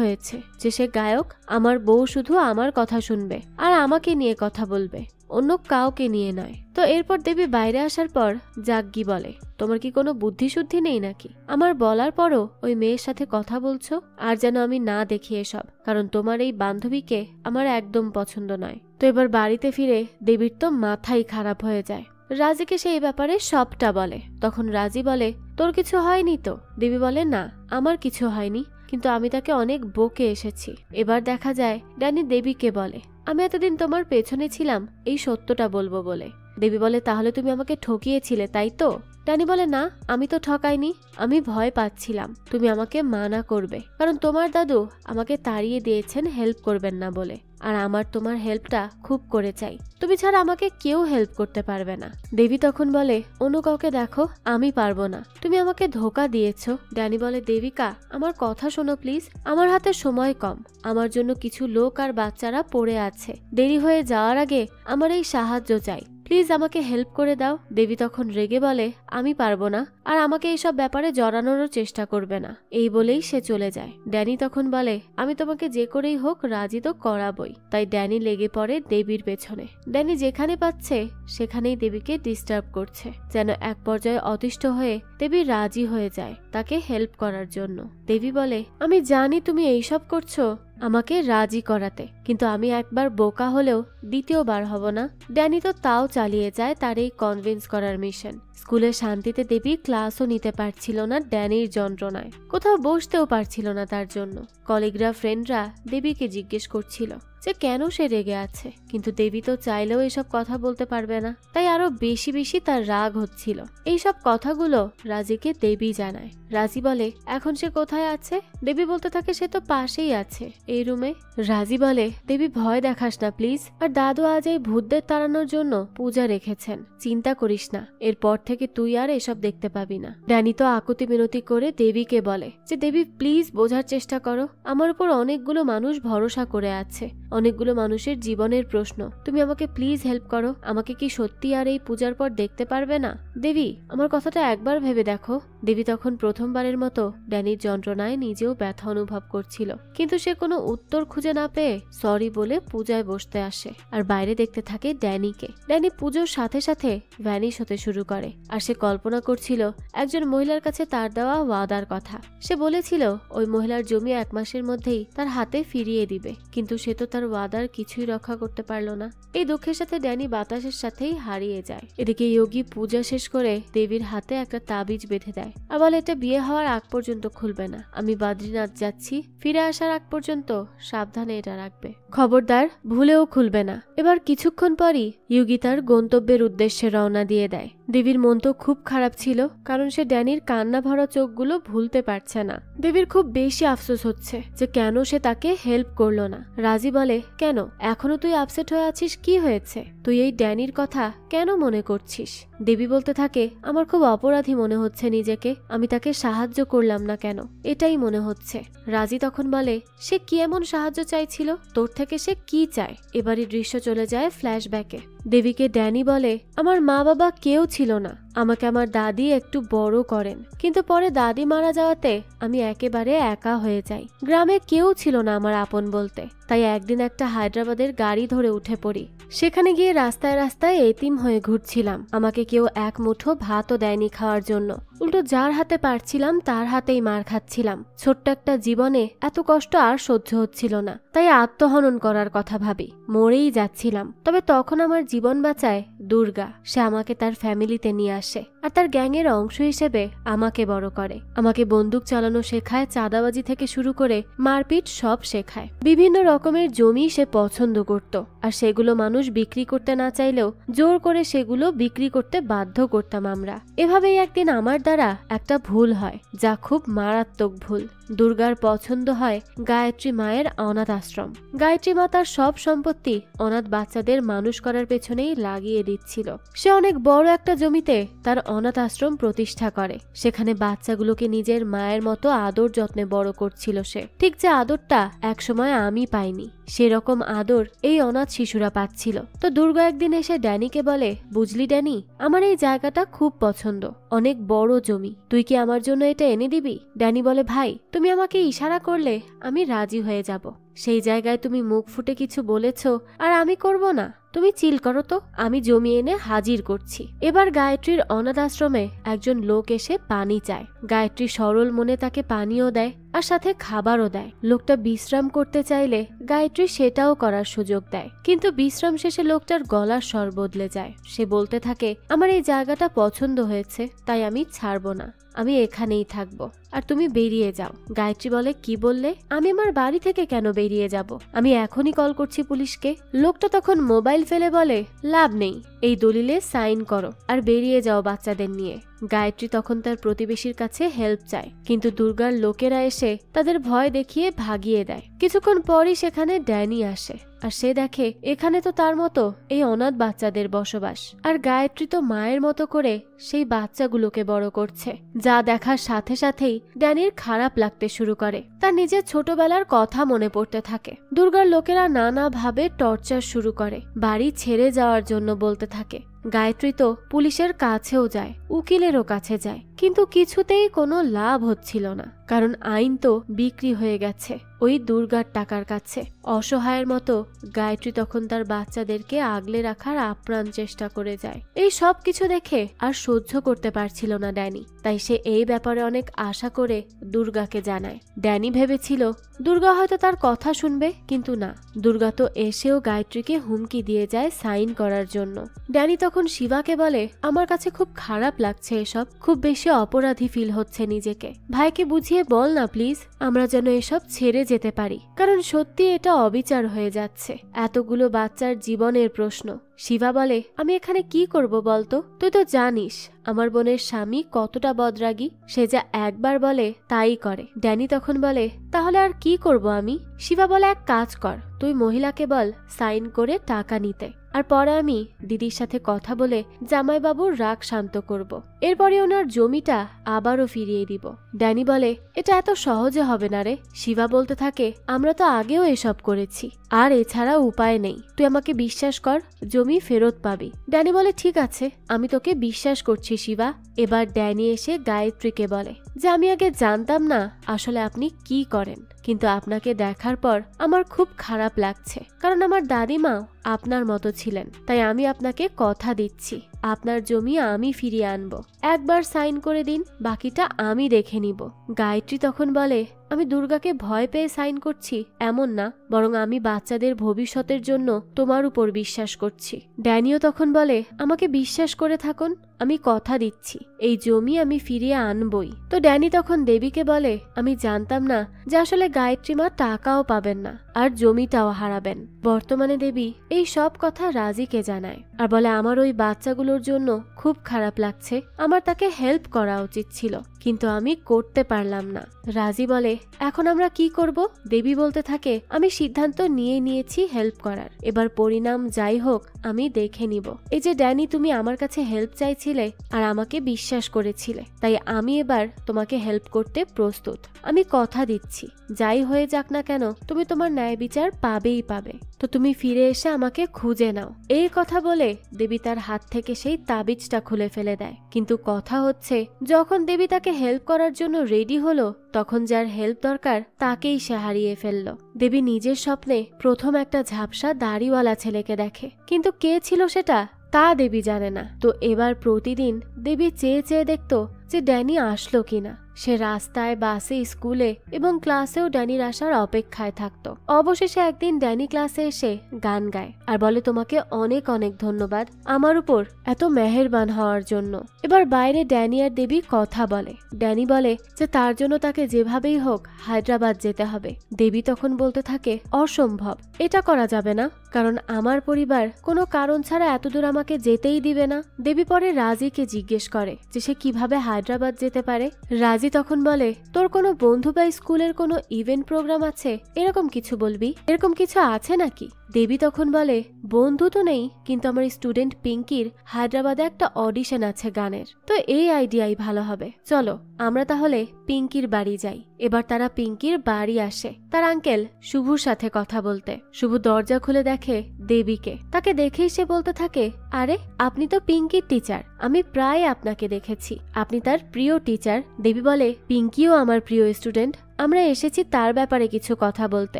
S1: হয়েছে যে সে গায়ক? আমার বউ শুধু আমার কথা শুনবে আর আমাকে নিয়ে কথা বলবে, অন্য কাউকে নিয়ে নয়। তো এরপর দেবী বাইরে আসার পর জাগ্গি বলে, তোমার কি কোনো বুদ্ধি শুদ্ধি নেই নাকি? আমার বলার পরও ওই মেয়ের সাথে কথা বলছো। আর যেন আমি না দেখি এসব, কারণ তোমার এই বান্ধবীকে আমার একদম পছন্দ নয়। তো এবার বাড়িতে ফিরে দেবীর তো মাথাই খারাপ হয়ে যায়। রাজিকে সে এই ব্যাপারে সবটা বলে। তখন রাজি বলে, তোর কিছু হয়নি তো? দেবী বলে, না, আমার কিছু হয়নি, কিন্তু আমি তাকে অনেক বকে এসেছি। এবার দেখা যায় ড্যানি দেবীকে বলে, আমি এতদিন তোমার পেছনে ছিলাম এই সত্যটা বলবো বলে। দেবী বলে, তাহলে তুমি আমাকে ঠকিয়েছিলে, তাই তো? ড্যানি বলে, না, আমি তো ঠকাইনি, আমি ভয় পাচ্ছিলাম তুমি আমাকে মানা করবে, কারণ তোমার দাদু আমাকে তাড়িয়ে দিয়েছেন হেল্প করবেন না বলে, আর আমার তোমার হেল্পটা খুব করে চাই, তুমি ছাড়া আমাকে কেউ হেল্প করতে পারবে না। দেবী তখন বলে, অন্য কাউকে দেখো, আমি পারবো না, তুমি আমাকে ধোকা দিয়েছো। ড্যানি বলে, দেবিকা, আমার কথা শোনো প্লিজ, আমার হাতে সময় কম, আমার জন্য কিছু লোক আর বাচ্চারা পড়ে আছে, দেরি হয়ে যাওয়ার আগে আমার এই সাহায্য চাই, প্লিজ আমাকে হেল্প করে দাও। দেবী তখন রেগে বলে, আমি পারবো না, আর আমাকে এইসব ব্যাপারে জড়ানোরও চেষ্টা করবে না। এই বলেই সে চলে যায়। ড্যানি তখন বলে, আমি তোমাকে যে করেই হোক রাজি তো করাবই। তাই ড্যানি লেগে পড়ে দেবীর পেছনে। ড্যানি যেখানে পাচ্ছে সেখানেই দেবীকে ডিস্টার্ব করছে, যেন এক পর্যায়ে অতিষ্ঠ হয়ে দেবী রাজি হয়ে যায় তাকে হেল্প করার জন্য। দেবী বলে, আমি জানি তুমি এইসব করছো আমাকে রাজি করাতে, কিন্তু আমি একবার বোকা হলেও দ্বিতীয়বার হব না। ড্যানি তো তাও চালিয়ে যায় তার এই কনভিন্স করার মিশন। স্কুলে শান্তিতে দেবী ক্লাসও নিতে পারছিল না ড্যানির যন্ত্রণায়, কোথাও বসতেও পারছিল না তার জন্য। কলিগরা ফ্রেন্ডরা দেবীকে জিজ্ঞেস করছিল যে কেন সে রেগে আছে, কিন্তু দেবী তো চাইলেও এসব কথা বলতে পারবে না, তাই আরো বেশি বেশি তার রাগ হচ্ছিল। এইসব কথাগুলো রাজিকে দেবী জানায়। রাজি বলে, এখন সে কোথায় আছে? দেবী বলতে থাকে, সে তো পাশেই আছে, এই রুমে। রাজি বলে, দেবী ভয় দেখাস না প্লিজ, আর দাদু আজ এই ভূতদের তাড়ানোর জন্য পূজা রেখেছেন, চিন্তা করিস না, এরপর থেকে তুই আর এসব দেখতে পাবি না। ড্যানি তো আকুতি মিনতি করে দেবীকে বলে যে, দেবী প্লিজ বোঝার চেষ্টা করো, আমার উপর অনেকগুলো মানুষ ভরসা করে আছে, অনেকগুলো মানুষের জীবনের প্রশ্ন, তুমি আমাকে প্লিজ হেল্প করো, আমাকে কি সত্যি আর এই পূজার পর দেখতে পারবে না? দেবী, আমার কথাটা একবার ভেবে দেখো। দেবী তখন প্রথমবারের মতো ড্যানির যন্ত্রণায় নিজেও ব্যথা অনুভব করছিল, কিন্তু সে কোনো উত্তর খুঁজে না পেয়ে সরি বলে পূজায় বসতে আসে, আর বাইরে দেখতে থাকে ড্যানিকে। ড্যানি পুজোর সাথে সাথে ভ্যানিশ হতে শুরু করে, আর সে কল্পনা করছিল একজন মহিলার কাছে তার দেওয়া ওয়াদার কথা। সে বলেছিল ওই মহিলার জমি 1 মাসের মধ্যেই তার হাতে ফিরিয়ে দিবে, কিন্তু সে তো তার ওয়াদার কিছুই রক্ষা করতে পারল না। এই দুঃখের সাথে ড্যানি বাতাসের সাথেই হারিয়ে যায়। এদিকে যোগী পূজা শেষ করে দেবীর হাতে একটা তাবিজ বেঁধে দেয়। দেয় আর বলে এটা বিয়ে হওয়ার আগ পর্যন্ত খুলবে না। আমি বদ্রীনাথ যাচ্ছি, ফিরে আসার আগ পর্যন্ত সাবধানে এটা রাখবে, খবরদার ভুলেও খুলবে না। এবার কিছুক্ষণ পরই ইউগি তার গন্তব্যের উদ্দেশ্যে রওনা দিয়ে দেয়। দেবীর মন তো খুব খারাপ ছিল, কারণ সে ড্যানির কান্না ভরা চোখগুলো ভুলতে পারছে না। দেবীর খুব বেশি আফসোস হচ্ছে যে কেন সে তাকে হেল্প করলো না। রাজি বলে, কেন এখনো তুই আপসেট হয়ে আছিস? কি হয়েছে? তুই এই ড্যানির কথা কেন মনে করছিস? দেবী বলতে থাকে, আমার খুব অপরাধী মনে হচ্ছে নিজেকে, আমি তাকে সাহায্য করলাম না কেন, এটাই মনে হচ্ছে। রাজি তখন বলে, সে কি এমন সাহায্য চাইছিল? তোর থেকে সে কি চায়? এবারই দৃশ্য চলে যায় ফ্ল্যাশব্যাকে। দেবীকে ড্যানি বলে, আমার মা বাবা কেউ ছিল না, আমাকে আমার দাদি একটু বড় করেন, কিন্তু পরে দাদি মারা যাওয়াতে আমি একেবারে একা হয়ে যাই। গ্রামে কেউ ছিল না আমার আপন বলতে, তাই একদিন একটা হায়দ্রাবাদের গাড়ি ধরে উঠে পড়ি। সেখানে গিয়ে রাস্তায় রাস্তায় এতিম হয়ে ঘুরছিলাম। আমাকে কেউ এক মুঠো ভাতও দেয়নি খাওয়ার জন্য, উল্টো যার হাতে পারছিলাম তার হাতেই মার খাচ্ছিলাম। ছোট্ট একটা জীবনে এত কষ্ট আর সহ্য হচ্ছিল না, তাই আত্মহনন করার কথা ভাবি, মরেই যাচ্ছিলাম। তবে তখন আমার জীবন বাঁচায় দুর্গা। সে আমাকে তার ফ্যামিলিতে নিয়ে আসে আর তার গ্যাংয়ের অংশ হিসেবে আমাকে বড় করে। আমাকে বন্দুক চালানো শেখায়, চাঁদাবাজি থেকে শুরু করে মারপিট সব শেখায়। বিভিন্ন রকমের জমি সে পছন্দ করত, আর সেগুলো মানুষ বিক্রি করতে না চাইলেও জোর করে সেগুলো বিক্রি করতে বাধ্য করতাম আমরা। এভাবেই একদিন আমার দ্বারা একটা ভুল হয়, যা খুব মারাত্মক ভুল। দুর্গার পছন্দ হয় গায়ত্রী মায়ের অনাথ আশ্রম। গায়ত্রী মা তার সব সম্পত্তি অনাথ বাচ্চাদের মানুষ করার পেছনেই লাগিয়ে দিচ্ছিল। সে অনেক বড় একটা জমিতে তার অনাথ আশ্রম প্রতিষ্ঠা করে। সেখানে বাচ্চাগুলোকে নিজের মায়ের মতো আদর যত্নে বড় করছিল সে। ঠিক যে আদরটা একসময় আমি পাইনি, সেরকম আদর এই অনাথ শিশুরা পাচ্ছিল। তো দুর্গা একদিন এসে ড্যানিকে বলে, বুঝলি ড্যানি, আমার এই জায়গাটা খুব পছন্দ, অনেক বড় জমি, তুই কি আমার জন্য এটা এনে দিবি? ড্যানি বলে, ভাই তুমি আমাকে ইশারা করলে আমি রাজি হয়ে যাব। সেই জায়গায় তুমি মুখ ফুটে কিছু বলেছ আর আমি করব না? তুমি চিল করো তো, আমি জমি এনে হাজির করছি। এবার গায়ত্রীর অনাথ আশ্রমে একজন লোক এসে পানি চায়। গায়ত্রী সরল মনে তাকে পানিও দেয় আর সাথে খাবারও দেয়। লোকটা বিশ্রাম করতে চাইলে গায়ত্রী সেটাও করার সুযোগ দেয়, কিন্তু বিশ্রাম শেষে লোকটার গলার স্বর বদলে যায়। সে বলতে থাকে, আমার এই জায়গাটা পছন্দ হয়েছে, তাই আমি ছাড়বো না, আমি এখানেই থাকবো, আর তুমি বেরিয়ে যাও। গায়ত্রী বলে, কি বললে? আমি আমার বাড়ি থেকে কেন বেরিয়ে যাব? আমি এখনই কল করছি পুলিশকে। লোকটা তখন মোবাইল ফেলে বলে, লাভ নেই, এই দলিলে সাইন করো আর বেরিয়ে যাও বাচ্চাদের নিয়ে। গায়ত্রী তখন তার প্রতিবেশীর কাছে হেল্প চায়, কিন্তু দুর্গার লোকেরা এসে তাদের ভয় দেখিয়ে ভাগিয়ে দেয়। কিছুক্ষণ পরই সেখানে ড্যানি আসে, আর সে দেখে এখানে তো তার মতো এই অনাথ বাচ্চাদের বসবাস, আর গায়ত্রী তো মায়ের মতো করে সেই বাচ্চাগুলোকে বড় করছে। যা দেখার সাথে সাথেই ড্যানির খারাপ লাগতে শুরু করে। তার নিজের ছোটবেলার কথা মনে পড়তে থাকে। দুর্গার লোকেরা নানা ভাবে টর্চার শুরু করে, বাড়ি ছেড়ে যাওয়ার জন্য বলতে থাকে। গায়ত্রী তো পুলিশের কাছেও যায়, উকিলেরও কাছে যায়, কিন্তু কিছুতেই কোনো লাভ হচ্ছিল না, কারণ আইন তো বিক্রি হয়ে গেছে ওই দুর্গার টাকার কাছে। অসহায়ের মতো গায়ত্রী তখন তার বাচ্চাদেরকে আগলে রাখার আপ্রাণ চেষ্টা করে যায়। এই সব কিছু দেখে আর সহ্য করতে পারছিল না ড্যানি, তাই সে এই ব্যাপারে অনেক আশা করে দুর্গাকে জানায়। ড্যানি ভেবেছিল দুর্গা হয়তো তার কথা শুনবে, কিন্তু না, দুর্গা তো এসেও গায়ত্রীকে হুমকি দিয়ে যায় সাইন করার জন্য। ড্যানি তখন শিবাকে বলে, আমার কাছে খুব খারাপ লাগছে এসব, খুব বেশি অপরাধী ফিল হচ্ছে নিজেকে, ভাইকে বুঝিয়ে বল না প্লিজ, আমরা যেন এসব ছেড়ে যেতে পারি, কারণ সত্যি এটা অবিচার হয়ে যাচ্ছে, এতগুলো বাচ্চার জীবনের প্রশ্ন। শিবা বলে, আমি এখানে কি করব বলতো? তুই তো জানিস আমার বোনের স্বামী কতটা বদরাগী, সে যা একবার বলে তাই করে। ড্যানি তখন বলে, তাহলে আর কি করব আমি? শিবা বলে, এক কাজ কর, তুই মহিলাকে বল সাইন করে টাকা নিতে, আর পরে আমি দিদির সাথে কথা বলে জামাইবাবুর রাগ শান্ত করব, এরপরে ওনার জমিটা আবারও ফিরিয়ে দিব। ড্যানি বলে, এটা এত সহজে হবে না রে। শিবা বলতে থাকে, আমরা তো আগেও এসব করেছি, আর এছাড়া উপায় নেই, তুই আমাকে বিশ্বাস কর, জমি ফেরত পাবি। ড্যানি বলে, ঠিক আছে, আমি তোকে বিশ্বাস করছি শিবা। এবার ড্যানি এসে গায়ত্রীকে বলে যে, আমি আগে জানতাম না আসলে আপনি কি করেন, কিন্তু আপনাকে দেখার পর আমার খুব খারাপ লাগছে, কারণ আমার দাদিমাও আপনার মতো ছিলেন, তাই আমি আপনাকে কথা দিচ্ছি আপনার জমি আমি ফিরিয়ে আনবো, একবার সাইন করে দিন, বাকিটা আমি দেখে নিব। গায়ত্রী তখন বলে, আমি দুর্গাকে ভয় পেয়ে সাইন করছি এমন না, বরং আমি বাচ্চাদের ভবিষ্যতের জন্য তোমার উপর বিশ্বাস করছি। ড্যানিও তখন বলে, আমাকে বিশ্বাস করে থাকুন, আমি কথা দিচ্ছি এই জমি আমি ফিরিয়ে আনবই। তো ড্যানি তখন দেবীকে বলে, আমি জানতাম না যে আসলে গায়ত্রী মা টাকাও পাবেন না আর জমিটাও হারাবেন। বর্তমানে দেবী এই সব কথা রাজিকে জানায় আর বলে, আমার ওই বাচ্চাগুলোর জন্য খুব খারাপ লাগছে, আমার তাকে হেল্প করা উচিত ছিল, কিন্তু আমি করতে পারলাম না। রাজি বলে, এখন আমরা কি করব? দেবী বলতে থাকে, আমি সিদ্ধান্ত নিয়েছি হেল্প করার, এবার পরিণাম যাই হোক আমি দেখে নিব। এই যে ড্যানি, তুমি আমার কাছে হেল্প চাইছিলে আর আমাকে বিশ্বাস করেছিলে, তাই আমি এবার তোমাকে হেল্প করতে প্রস্তুত। আমি কথা দিচ্ছি যাই হয়ে যাক না কেন তুমি তোমার ন্যায় বিচার পাবেই পাবে। তো তুমি ফিরে এসে আমাকে খুঁজে নাও। এই কথা বলে দেবী তার হাত থেকে সেই তাবিজটা খুলে ফেলে দেয়। কিন্তু কথা হচ্ছে, যখন দেবী তাকে হেল্প করার জন্য রেডি হলো, তখন যার হেল্প দরকার তাকেই সে হারিয়ে ফেলল। দেবী নিজের স্বপ্নে প্রথম একটা ঝাপসা দাড়িওয়ালা ছেলেকে দেখে, কিন্তু কে ছিল সেটা তা দেবী জানে না। তো এবার প্রতিদিন দেবী চেয়ে চেয়ে দেখত যে ড্যানি আসলো কিনা। সে রাস্তায়, বাসে, স্কুলে এবং ক্লাসেও ড্যানির আসার অপেক্ষায় থাকতো। অবশেষে একদিন ড্যানি ক্লাসে এসে গান গায় আর বলে, তোমাকে অনেক অনেক ধন্যবাদ আমার উপর এত মেহেরবান হওয়ার জন্য। এবার বাইরে ড্যানি আর দেবী কথা বলে। ড্যানি বলে যে তার জন্য তাকে যেভাবেই হোক হায়দ্রাবাদ যেতে হবে। দেবী তখন বলতে থাকে, অসম্ভব, এটা করা যাবে না, কারণ আমার পরিবার কোনো কারণ ছাড়া এতদূর আমাকে যেতেই দিবে না। দেবী পরে রাজিকে জিজ্ঞেস করে যে সে কিভাবে হায়দ্রাবাদ যেতে পারে। রাজি তখন বলে, তোর কোনো বন্ধু বা স্কুলের কোনো ইভেন্ট প্রোগ্রাম আছে, এরকম কিছু বলবি, এরকম কিছু আছে নাকি? দেবী তখন বলে, বন্ধু তো নেই, কিন্তু আমার স্টুডেন্ট পিঙ্কির হায়দ্রাবাদে একটা অডিশন আছে গানের, তো এই আইডিয়াই ভালো হবে, চলো আমরা তাহলে পিঙ্কির বাড়ি যাই। এবার তারা পিঙ্কির বাড়ি আসে তার আঙ্কেল শুভুর সাথে কথা বলতে। শুভু দরজা খুলে দেখে দেবীকে। তাকে দেখেই সে বলতে থাকে, আরে আপনি তো পিঙ্কির টিচার, আমি প্রায় আপনাকে দেখেছি, আপনি তার প্রিয় টিচার। দেবী বলে, পিঙ্কিও আমার প্রিয় স্টুডেন্ট, আমরা এসেছি তার ব্যাপারে কিছু কথা বলতে।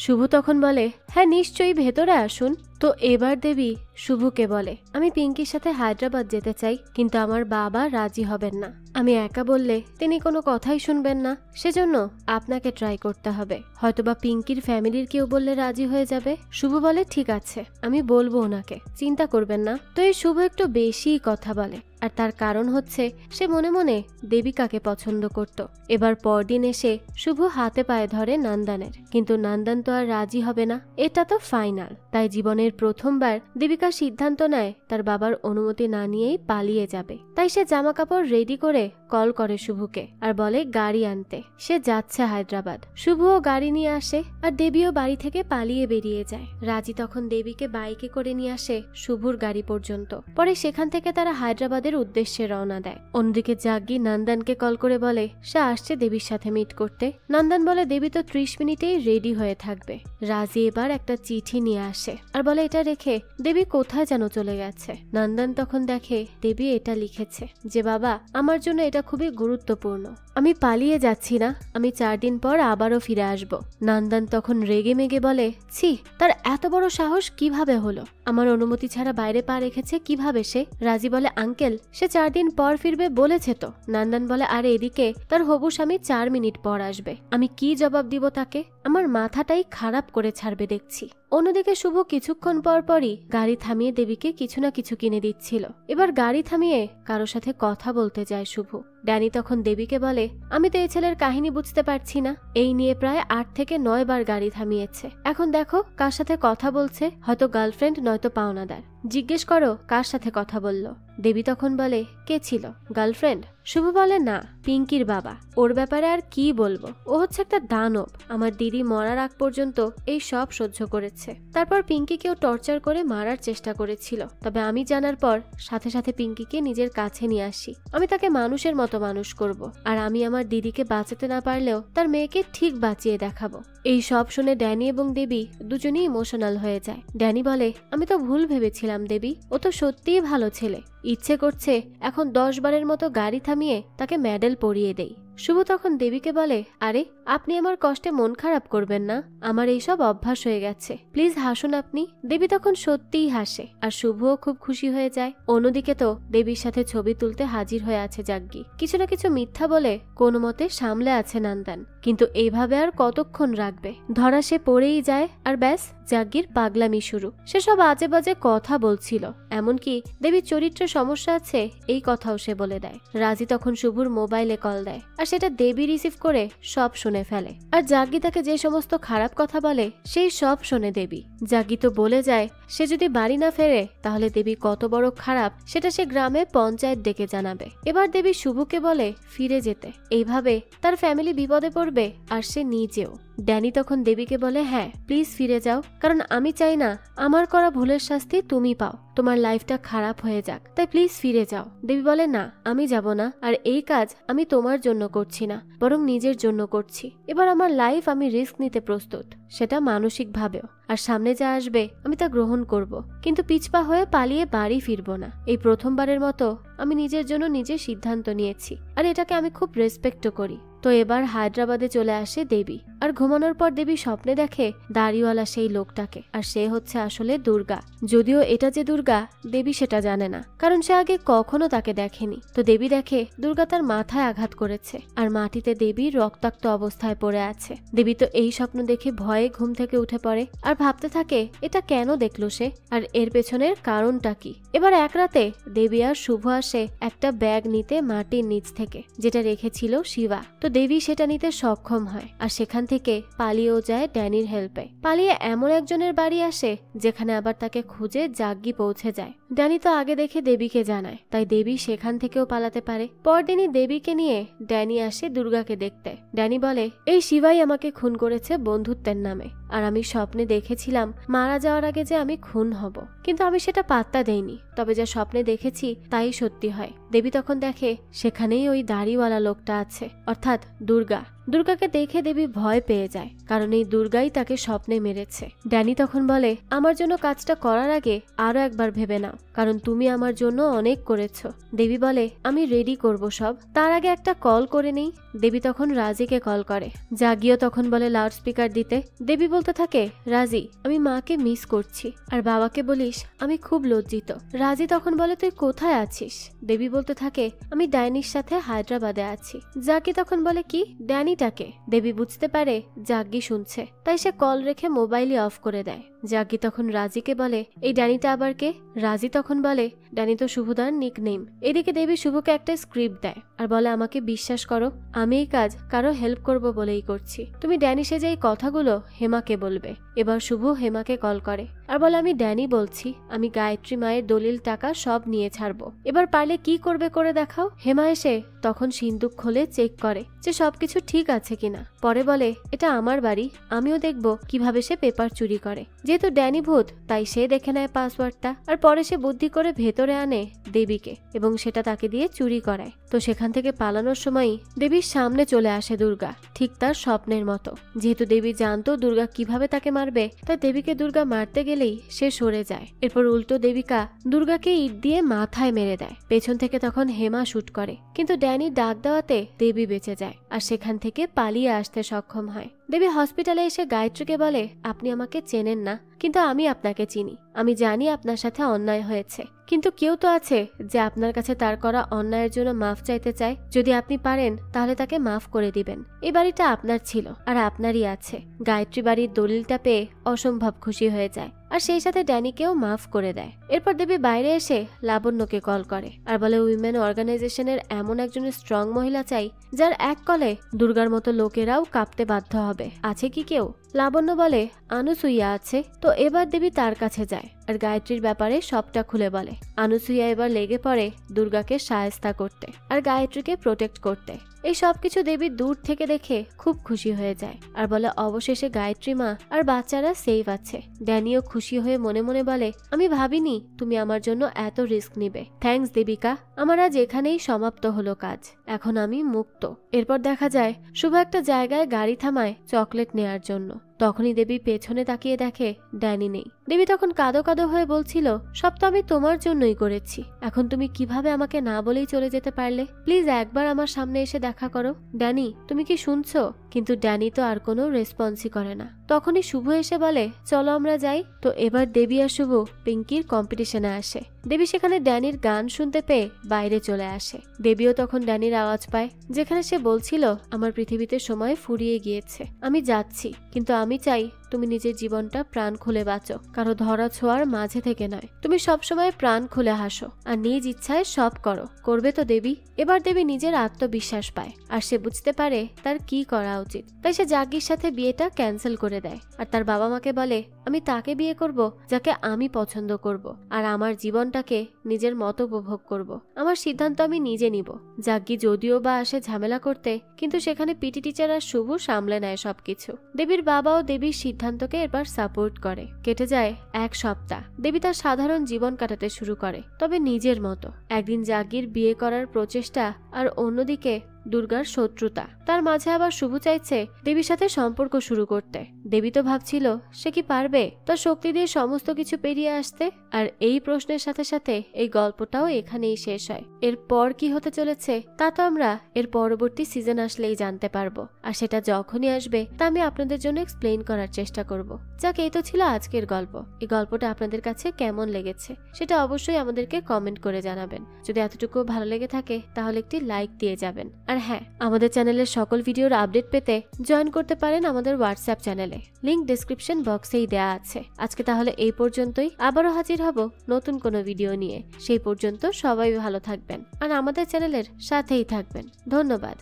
S1: শুভ তখন বলে, হ্যাঁ নিশ্চয়ই, ভেতরে আসুন। তো এবার দেবী শুভকে বলে, আমি পিঙ্কির সাথে হায়দ্রাবাদ যেতে চাই, কিন্তু আমার বাবা রাজি হবেন না। আমি একা বললে তিনি কোনো কথাই শুনবেন না, সেজন্য আপনাকে ট্রাই করতে হবে, হয়তোবা পিঙ্কির ফ্যামিলির কেউ বললে রাজি হয়ে যাবে। শুভ বলে, ঠিক আছে, আমি বলবো ওনাকে, চিন্তা করবেন না। তো এই শুভ একটু বেশিই কথা বলে, আর তার কারণ হচ্ছে সে মনে মনে দেবিকাকে পছন্দ করত। এবার পরদিন এসে শুভ হাতে পায়ে ধরে নন্দনের, কিন্তু নন্দন তো আর রাজি হবে না, এটা তো ফাইনাল। তাই জীবনের প্রথমবার দেবিকা সিদ্ধান্ত নেয় তার বাবার অনুমতি না নিয়েই পালিয়ে যাবে। তাই সে জামা কাপড় রেডি করে কল করে শুভকে আর বলে গাড়ি আনতে, সে যাচ্ছে হায়দ্রাবাদ। শুভও গাড়ি নিয়ে আসে আর দেবীও বাড়ি থেকে পালিয়ে বেরিয়ে যায়। রাজি তখন দেবীকে বাইকে করে নিয়ে আসে শুভর গাড়ি পর্যন্ত, পরে সেখান থেকে তারা হায়দ্রাবাদের উদ্দেশ্যে রওনা দেয়। অন্যদিকে জাগ্গি নন্দনকে কল করে বলে সে আসছে দেবীর সাথে মিট করতে। নন্দন বলে দেবী তো 30 মিনিটেই রেডি হয়ে থাকবে। রাজি এবার একটা চিঠি নিয়ে আসে আর বলে এটা রেখে দেবী কোথায় যেন চলে গেছে। নন্দন তখন দেখে দেবী এটা লিখেছে যে বাবা আমার জন্য এটা খুবই গুরুত্বপূর্ণ, আমি পালিয়ে যাচ্ছি না, আমি 4 দিন পর আবারও ফিরে আসব। নন্দন তখন রেগে মেগে বলে ছি, তার এত বড় সাহস কিভাবে হলো, আমার অনুমতি ছাড়া বাইরে পা রেখেছে কিভাবে সে? রাজি বলে আঙ্কেল সে 4 দিন পর ফিরবে বলেছে তো। নন্দন বলে আরে এদিকে তার হবু স্বামী 4 মিনিট পর আসবে, আমি কি জবাব দিব তাকে? আমার মাথাটাই খারাপ করে ছাড়বে দেখছি। অন্যদিকে শুভ কিছুক্ষণ পর পরই গাড়ি থামিয়ে দেবীকে কিছু না কিছু কিনে দিচ্ছিল। এবার গাড়ি থামিয়ে কারো সাথে কথা বলতে যায় শুভ। ড্যানি তখন দেবীকে বলে আমি তো এই ছেলের কাহিনী বুঝতে পারছি না, এই নিয়ে প্রায় 8 থেকে 9 বার গাড়ি থামিয়েছে, এখন দেখো কার সাথে কথা বলছে, হয়তো গার্লফ্রেন্ড নয়তো পাওনাদার, জিজ্ঞেস করো কার সাথে কথা বলল। দেবী তখন বলে কে ছিল, গার্লফ্রেন্ড? শুভ বলে না, পিঙ্কির বাবা, ওর ব্যাপারে আর কি বলবো, ও হচ্ছে একটা দানব, আমার দিদি মরার আগ পর্যন্ত এই সব সহ্য করেছে, তারপর পিঙ্কিকেও টর্চার করে মারার চেষ্টা করেছিল, তবে আমি জানার পর সাথে সাথে পিঙ্কিকে নিজের কাছে নিয়ে আসি, আমি তাকে মানুষের মতো মানুষ করব, আর আমি আমার দিদিকে বাঁচাতে না পারলেও তার মেয়েকে ঠিক বাঁচিয়ে দেখাবো। এই সব শুনে ড্যানি এবং দেবী দুজনেই ইমোশনাল হয়ে যায়। ড্যানি বলে আমি তো ভুল ভেবেছিলাম দেবী, ও তো সত্যিই ভালো ছেলে, ইচ্ছে করছে এখন 10 বারের মতো গাড়ি থামিয়ে তাকে মেডেল পরিয়ে দেই। শুভ তখন দেবীকে বলে, আরে আপনি আমার কষ্টে মন খারাপ করবেন না, আমার এইসব অভ্যাস হয়ে গেছে, প্লিজ হাসুন আপনি। দেবী তখন সত্যিই হাসে আর শুভও খুব খুশি হয়ে যায়। অন্যদিকে তো দেবীর সাথে ছবি তুলতে হাজির হয়ে আছে জাগ্গি। কিছু না কিছু মিথ্যা বলে কোনো মতে সামলে আছে নান্দান, কিন্তু এইভাবে আর কতক্ষণ রাখবে। ধরা সে পড়েই যায় আর ব্যাস জাগ্গির পাগলামি শুরু। সে সব আজে বাজে কথা বলছিল, এমনকি দেবীর চরিত্রে সমস্যা আছে এই কথাও সে বলে দেয়। রাজি তখন শুভর মোবাইলে কল দেয় আর সেটা দেবী রিসিভ করে সব শুনে ফেলে। আর জাগ্গি তাকে যে সমস্ত খারাপ কথা বলে সেই সব শোনে দেবী। জাগ্গি তো বলে যায় সে যদি বাড়ি না ফেরে তাহলে দেবী কত বড় খারাপ সেটা সে গ্রামে পঞ্চায়েত ডেকে জানাবে। এবার দেবী শুভকে বলে ফিরে যেতে, এইভাবে তার ফ্যামিলি বিপদে পড়বে আর সে নিজেও। ড্যানি তখন দেবীকে বলে, হ্যাঁ প্লিজ ফিরে যাও, কারণ আমি চাই না আমার করা ভুলের শাস্তি তুমি পাও, তোমার লাইফটা খারাপ হয়ে যাক, তাই প্লিজ ফিরে যাও। দেবী বলে, না আমি যাব না, আর এই কাজ আমি তোমার জন্য করছি না, বরং নিজের জন্য করছি। এবার আমার লাইফ আমি রিস্ক নিতে প্রস্তুত, সেটা মানসিক ভাবেও, আর সামনে যা আসবে আমি তা গ্রহণ করব, কিন্তু পিছপা হয়ে পালিয়ে বাড়ি ফিরবো না। এই প্রথমবারের মতো আমি নিজের জন্য নিজে সিদ্ধান্ত নিয়েছি, আর এটাকে আমি খুব রেসপেক্টও করি। তো এবার হায়দ্রাবাদে চলে আসে দেবী, আর ঘুমানোর পর দেবী স্বপ্নে দেখে দাড়িওয়ালা সেই লোকটাকে, আর সে হচ্ছে আসলে দুর্গা। যদিও এটা যে দুর্গা দেবী সেটা জানে না, কারণ সে আগে কখনো তাকে দেখেনি। তো দেবী দেখে দুর্গা তার মাথায় আঘাত করেছে আর মাটিতে দেবী রক্তাক্ত অবস্থায় পড়ে আছে। দেবী তো এই স্বপ্ন দেখে ভয়ে ঘুম থেকে উঠে পড়ে আর ভাবতে থাকে এটা কেন দেখলো সে, আর এর পেছনের কারণটা কি। এবার এক রাতে দেবী আর শুভ আসে একটা ব্যাগ নিতে মাটির নিচ থেকে, যেটা রেখেছিল শিবা। তো দেবী সেটা নিতে সক্ষম হয় আর সেখান থেকে পালিয়েও যায় ড্যানির হেল্পে। পালিয়ে এমন একজনের বাড়ি আসে যেখানে আবার তাকে খুঁজে জাগ্গি পৌঁছে যায়। ড্যানি তো আগে দেখে দেবীকে জানায়, তাই দেবী সেখান থেকেও পালাতে পারে। পরদিনই দেবীকে নিয়ে ড্যানি আসে দুর্গাকে দেখতে। ড্যানি বলে, এই শিবাই আমাকে খুন করেছে বন্ধুত্বের নামে, আর আমি স্বপ্নে দেখেছিলাম মারা যাওয়ার আগে যে আমি খুন হব, কিন্তু আমি সেটা পাত্তা দেইনি, তবে যা স্বপ্নে দেখেছি তাই সত্যি হয়। দেবী তখন দেখে সেখানেই ওই দাড়িওয়ালা লোকটা আছে, অর্থাৎ দুর্গা। দুর্গাকে দেখে দেবী ভয় পেয়ে যায়, কারণ এই দুর্গাই তাকে স্বপ্নে মেরেছে। ড্যানি তখন বলে, আমার জন্য কাজটা করার আগে আরো একবার ভেবে নাও, কারণ তুমি আমার জন্য অনেক করেছো। দেবী বলে, আমি রেডি করব সব, তার আগে একটা কল করে নেই। দেবী তখন রাজিকে কল করে। জাগিও তখন বলে লাউড স্পিকার দিতে। দেবী বলতে থাকে, রাজি আমি মাকে মিস করছি, আর বাবাকে বলিস আমি খুব লজ্জিত। রাজি তখন বলে, তুই কোথায় আছিস? দেবী বলতে থাকে, আমি ড্যানির সাথে হায়দ্রাবাদে আছি। জাগি তখন বলে, কি ড্যানিটাকে? দেবী বুঝতে পারে জাগ্গি শুনছে, তাই সে কল রেখে মোবাইলই অফ করে দেয়। জাগ্গি তখন রাজিকে বলে, এই ড্যানিটা আবার কে? রাজি তখন বলে, ড্যানি তো শুভদার নিকনেম। এদিকে দেবী শুভকে একটা স্ক্রিপ্ট দেয় আর বলে, আমাকে বিশ্বাস করো, আমি এই কাজ কারো হেল্প করব বলেই করছি। তুমি ড্যানি সেজে এই কথাগুলো হেমাকে বলবে। এবার শুভ হেমাকে কল করে আর বলে, আমি ড্যানি বলছি, আমি গায়ত্রী মায়ের দলিল টাকা সব নিয়ে ছাড়বো, এবার পারলে কি করবে করে দেখাও। হেমা এসে তখন সিন্দুক খোলে চেক করে যে সবকিছু ঠিক আছে কিনা। পরে বলে, এটা আমার বাড়ি, আমিও দেখবো কিভাবে সে পেপার চুরি করে। যেহেতু ড্যানি ভূত তাই সে দেখে নেয় পাসওয়ার্ডটা, আর পরে সে বুদ্ধি করে ভেতরে আনে দেবীকে এবং সেটা তাকে দিয়ে চুরি করায়। তো সেখান থেকে পালানোর সময় দেবীর সামনে চলে আসে দুর্গা, ঠিক তার স্বপ্নের মতো। যেহেতু দেবী জানতো দুর্গা কিভাবে তাকে মারবে, তাই দেবীকে দুর্গা মারতে গেলেই সে সরে যায়। এরপর উল্টো দেবিকা দুর্গাকে ইট দিয়ে মাথায় মেরে দেয়। পেছন থেকে তখন হেমা শুট করে, কিন্তু ড্যানি ডাক দেওয়াতে দেবী বেঁচে যায় আর সেখান থেকে পালিয়ে আসতে সক্ষম হয়। দেবী হসপিটালে এসে গায়ত্রীকে বলে, আপনি আমাকে চেনেন না, কিন্তু আমি আপনাকে চিনি। আমি জানি আপনার সাথে অন্যায় হয়েছে, কিন্তু কেউ তো আছে যে আপনার কাছে তার করা অন্যায়ের জন্য মাফ চাইতে চায়। যদি আপনি পারেন তাহলে তাকে মাফ করে দিবেন। এই বাড়িটা আপনার ছিল আর আপনারই আছে। গায়ত্রী বাড়ির দলিলটা পেয়ে অসম্ভব খুশি হয়ে যায় আর সেই সাথে ড্যানিকেও মাফ করে দেয়। এরপর দেবী বাইরে এসে লাবণ্যকে কল করে আর বলে, উইমেন অর্গানাইজেশনের এমন একজন স্ট্রং মহিলা চাই যার এক কলে দুর্গার মতো লোকেরাও কাঁপতে বাধ্য হবে। আছে কি কেউ? লাবণ্য বলে, আনুসুইয়া আছে। তো এবার দেবী তার কাছে যায় আর গায়ত্রীর ব্যাপারে সবটা খুলে বলে। আনুসুইয়া এবার লেগে পড়ে দুর্গাকে সায়স্তা করতে আর গায়ত্রীকে প্রোটেক্ট করতে। এই সবকিছু দেবী দূর থেকে দেখে খুব খুশি হয়ে যায় আর বলে, অবশেষে গায়ত্রী মা আর বাচ্চারা সেফ আছে। ড্যানিও খুশি হয়ে মনে মনে বলে, আমি ভাবিনি তুমি আমার জন্য এত রিস্ক নিবে। থ্যাঙ্কস দেবিকা, আমার আজ এখানেই সমাপ্ত হলো কাজ, এখন আমি মুক্ত। এরপর দেখা যায় শুভ একটা জায়গায় গাড়ি থামায় চকলেট নেয়ার জন্য। তখনই দেবী পেছনে তাকিয়ে দেখে ড্যানি নেই। দেবী তখন কাঁদো কাঁদো হয়ে বলছিল, সব তো আমি তোমার জন্যই করেছি, এখন তুমি কিভাবে আমাকে না বলেই চলে যেতে পারলে? প্লিজ একবার আমার সামনে এসে দেখা করো। ড্যানি, তুমি কি শুনছো? কিন্তু ড্যানি তো আর কোনো রেসপন্সই করে না। তখনই শুভ এসে বলে, চলো আমরা যাই। তো এবার দেবী আর শুভ পিঙ্কির কম্পিটিশনে আসে। দেবী সেখানে ড্যানির গান শুনতে পেয়ে বাইরে চলে আসে। দেবীও তখন ড্যানির আওয়াজ পায়, যেখানে সে বলছিল, আমার পৃথিবীতে সময় ফুরিয়ে গিয়েছে, আমি যাচ্ছি, কিন্তু আমি চাই তুমি নিজের জীবনটা প্রাণ খুলে বাঁচো, কারো ধরা ছোঁয়ার মাঝে থেকে নয়। তুমি সবসময় প্রাণ খুলে হাসো আর নিজ ইচ্ছায় সব করো। করবে তো দেবী? এবার দেবী নিজের আত্মবিশ্বাস পায় আর সে বুঝতে পারে তার কি করা উচিত। তাই সে জাগ্গির সাথে বিয়েটা ক্যান্সেল করে দেয় আর তার বাবা মাকে বলে, আমি তাকে বিয়ে করব যাকে আমি পছন্দ করব আর আমার জীবনটাকে নিজের মতো উপভোগ করব। আমার সিদ্ধান্ত আমি নিজে নিব। জাগ্গি যদিও বা আসে ঝামেলা করতে, কিন্তু সেখানে পিটি টিচার আর শুভ সামলে নেয় সবকিছু। দেবীর বাবাও দেবীর সিদ্ধান্তকে এবার সাপোর্ট করে। কেটে যায় 1 সপ্তাহ। দেবী তার সাধারণ জীবন কাটাতে শুরু করে, তবে নিজের মতো। একদিন জাগ্গির বিয়ে করার প্রচেষ্টা আর অন্যদিকে দুর্গার শত্রুতা। তার মাঝে আবার শুভ চাইছে দেবীর সাথে সম্পর্ক শুরু করতে। দেবী তো ভাবছিল সে কি পারবে তার শক্তি দিয়ে সমস্ত কিছু পেরিয়ে আসতে। আর এই প্রশ্নের সাথে সাথে এই গল্পটাও এখানেই শেষ হয়। এরপর কি হতে চলেছে তা তো আমরা এর পরবর্তী সিজন আসলেই জানতে পারবো, আর সেটা যখনই আসবে তা আমি আপনাদের জন্য এক্সপ্লেইন করার চেষ্টা করব। যাক, এই তো ছিল আজকের গল্প। এই গল্পটা আপনাদের কাছে কেমন লেগেছে সেটা অবশ্যই আমাদেরকে কমেন্ট করে জানাবেন। যদি এতটুকু ভালো লেগে থাকে তাহলে একটি লাইক দিয়ে যাবেন। আর হ্যাঁ, আমাদের চ্যানেলের সকল ভিডিওর আপডেট পেতে জয়েন করতে পারেন আমাদের হোয়াটসঅ্যাপ চ্যানেলে, লিংক ডেসক্রিপশন বক্সেই দেয়া আছে। আজকে তাহলে এই পর্যন্তই, আবারও হাজির হব নতুন কোনো ভিডিও নিয়ে। সেই পর্যন্ত সবাই ভালো থাকবেন আর আমাদের চ্যানেলের সাথেই থাকবেন। ধন্যবাদ।